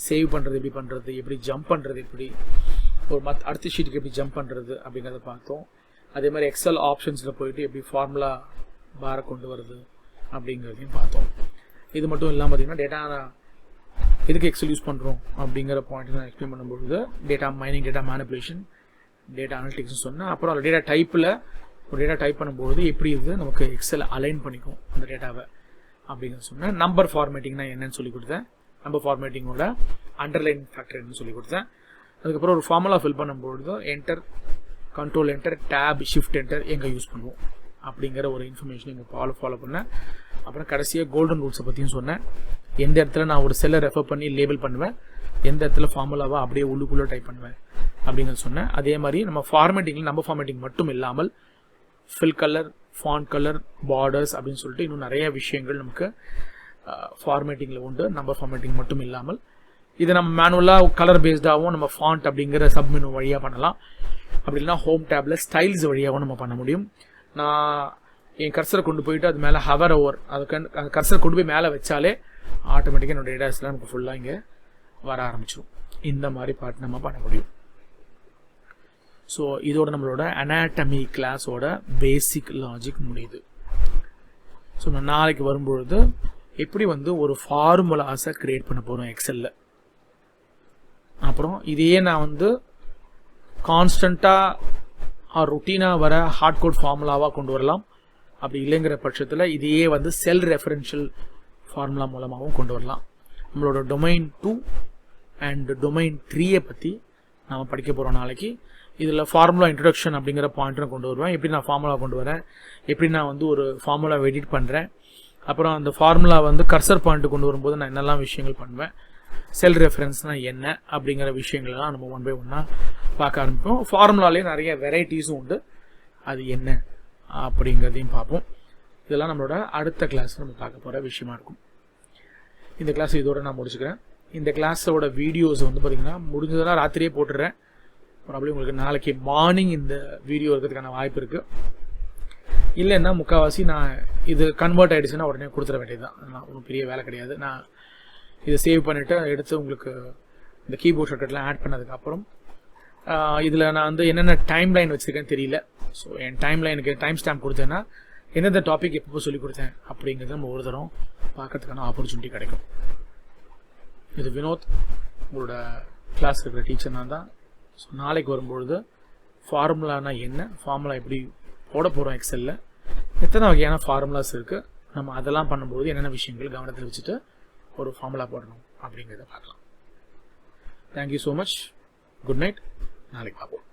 சேவ் பண்ணுறது எப்படி பண்ணுறது, எப்படி ஜம்ப் பண்ணுறது, எப்படி ஒரு அடுத்த ஷீட்டுக்கு எப்படி ஜம்ப் பண்ணுறது அப்படிங்கிறத பார்த்தோம். அதே மாதிரி எக்ஸல் ஆப்ஷன்ஸில் போயிட்டு எப்படி ஃபார்முலா பாரை கொண்டு வருது அப்படிங்கிறதையும் பார்த்தோம். இது மட்டும் இல்லாமல் பார்த்தீங்கன்னா டேட்டா எதுக்கு எக்ஸல் யூஸ் பண்ணுறோம் அப்படிங்கிற பாயிண்ட் நான் எக்ஸ்பிளைன் பண்ணும்பொழுது data mining, data manipulation, data அனலிட்டிக்ஸ்னு சொன்னேன். அப்புறம் அதில் டேட்டா டைப்பில் ஒரு டேட்டா டைப் பண்ணும்போது எப்படி இது நமக்கு எக்ஸல் அலைன் பண்ணிக்கும் அந்த டேட்டாவை அப்படிங்கிறது சொன்னேன். நம்பர் ஃபார்மேட்டிங்னா என்னன்னு சொல்லி கொடுத்தேன். நம்பர் ஃபார்மேட்டிங்கோட அண்டர்லைன் ஃபேக்டர் என்னன்னு சொல்லி கொடுத்தேன். அதுக்கப்புறம் ஒரு ஃபார்முலா ஃபில் பண்ணும்பொழுது enter, control enter, tab, shift enter எங்கே யூஸ் பண்ணுவோம் அப்படிங்கிற ஒரு இன்ஃபர்மேஷன் இங்கே ஃபாலோ பண்ணேன். அப்புறம் கடைசியாக கோல்டன் ரூல்ஸை பற்றியும் சொன்னேன். எந்த இடத்துல நான் ஒரு செல்லை ரெஃபர் பண்ணி லேபிள் பண்ணுவேன், எந்த இடத்துல ஃபார்முலாவாக அப்படியே உள்ளுக்குள்ளே டைப் பண்ணுவேன் அப்படிங்கிறது சொன்னேன். அதே மாதிரி நம்ம ஃபார்மேட்டிங்கில் நம்பர் ஃபார்மேட்டிங் மட்டும் இல்லாமல் fill colour, font colour, borders அப்படின்னு சொல்லிட்டு இன்னும் நிறைய விஷயங்கள் நமக்கு ஃபார்மேட்டிங்கில் உண்டு. நம்பர் ஃபார்மேட்டிங் மட்டும் இல்லாமல் இதை நம்ம மேனுவலாக கலர் பேஸ்டாகவும் நம்ம ஃபாண்ட் அப்படிங்கிற சப்மெனு வழியாக பண்ணலாம். அப்படி இல்லைனா ஹோம் டேப்பில் ஸ்டைல்ஸ் வழியாகவும் நம்ம பண்ண முடியும். நான் என் கர்சரை கொண்டு போயிட்டு அது மேலே ஹவர் ஓவர், அந்த கர்சரை கொண்டு போய் மேலே வச்சாலே ஆட்டோமேட்டிக்காக என்னோட டேட்டாஸ்லாம் நமக்கு ஃபுல்லாக இங்கே வர ஆரம்பிச்சிடும். இந்த மாதிரி பார்ட் நம்ம பண்ண முடியும். ஸோ இதோட நம்மளோட அனாட்டமி கிளாஸோட பேசிக் லாஜிக் முடியுது. ஸோ நான் நாளைக்கு வரும்பொழுது எப்படி வந்து ஒரு ஃபார்முலாஸை க்ரியேட் பண்ண போகிறோம் எக்ஸலில். அப்புறம் இதையே நான் வந்து கான்ஸ்டண்ட்டாக ரொட்டீனாக வர ஹார்ட் கோட் ஃபார்முலாவாக கொண்டு வரலாம். அப்படி இல்லைங்கிற பட்சத்தில் இதையே வந்து செல் ரெஃபரன்ஷியல் ஃபார்முலா மூலமாகவும் கொண்டு வரலாம். நம்மளோட டொமைன் 2 அண்ட் டொமைன் 3 பற்றி நாம் படிக்க போகிறோம் நாளைக்கு. இதில் ஃபார்முலா இன்ட்ரடக்ஷன் அப்படிங்கிற பாயிண்ட்டும் கொண்டு வருவேன். எப்படி நான் ஃபார்முலா கொண்டு வரேன், எப்படி நான் வந்து ஒரு ஃபார்முலா எடிட் பண்ணுறேன், அப்புறம் அந்த ஃபார்முலா வந்து கர்சர் பாயிண்ட்டு கொண்டு வரும்போது நான் என்னெல்லாம் விஷயங்கள் பண்ணுவேன், செல் ரெஃபரன்ஸ்னால் என்ன அப்படிங்கிற விஷயங்கள்லாம் நம்ம ஒன் பை ஒன்னாக பார்க்க ஆரம்பிப்போம். ஃபார்முலாலே நிறைய வெரைட்டிஸும் உண்டு, அது என்ன அப்படிங்கிறதையும் பார்ப்போம். இதெல்லாம் நம்மளோட அடுத்த கிளாஸ் நம்ம பார்க்க போகிற விஷயமா இருக்கும். இந்த கிளாஸ் இதோட நான் முடிச்சுக்கிறேன். இந்த கிளாஸோட வீடியோஸ் வந்து பார்த்திங்கன்னா முடிஞ்சதெல்லாம் ராத்திரியே போட்டுடுறேன். ப்ராப்ளம் உங்களுக்கு நாளைக்கு மார்னிங் இந்த வீடியோ இருக்கிறதுக்கான வாய்ப்பு இருக்குது. இல்லைன்னா முக்கால்வாசி நான் இது கன்வெர்ட் ஆகிடுச்சுன்னா உடனே கொடுத்துட வேண்டியது தான். நான் ஒன்றும் பெரிய வேலை கிடையாது. நான் இதை சேவ் பண்ணிவிட்டு எடுத்து உங்களுக்கு இந்த கீபோர்ட் ஷார்ட்கட்லாம் ஆட் பண்ணதுக்கப்புறம் இதில் நான் வந்து என்னென்ன டைம் லைன் வச்சுருக்கேன்னு தெரியல. ஸோ என் டைம் லைனுக்கு டைம் ஸ்டாம்ப் கொடுத்தேன்னா எந்தெந்த டாபிக் எப்போ சொல்லிக் கொடுத்தேன் அப்படிங்கிறத நம்ம ஒரு தரம் பார்க்கறதுக்கான ஆப்பர்ச்சுனிட்டி கிடைக்கும். இது வினோத், உங்களோட கிளாஸ் இருக்கிற டீச்சர் நான் தான். ஸோ நாளைக்கு வரும்பொழுது ஃபார்முலானா என்ன, ஃபார்முலா எப்படி போட போகிறோம் எக்ஸலில், எத்தனை வகையான ஃபார்முலாஸ் இருக்குது, நம்ம அதெல்லாம் பண்ணும்போது என்னென்ன விஷயங்கள் கவனத்தில் வச்சுட்டு ஒரு ஃபார்முலா போடணும் அப்படிங்கிறத பார்க்கலாம். Thank you so much. Good night. நாளைக்கு பார்ப்போம்.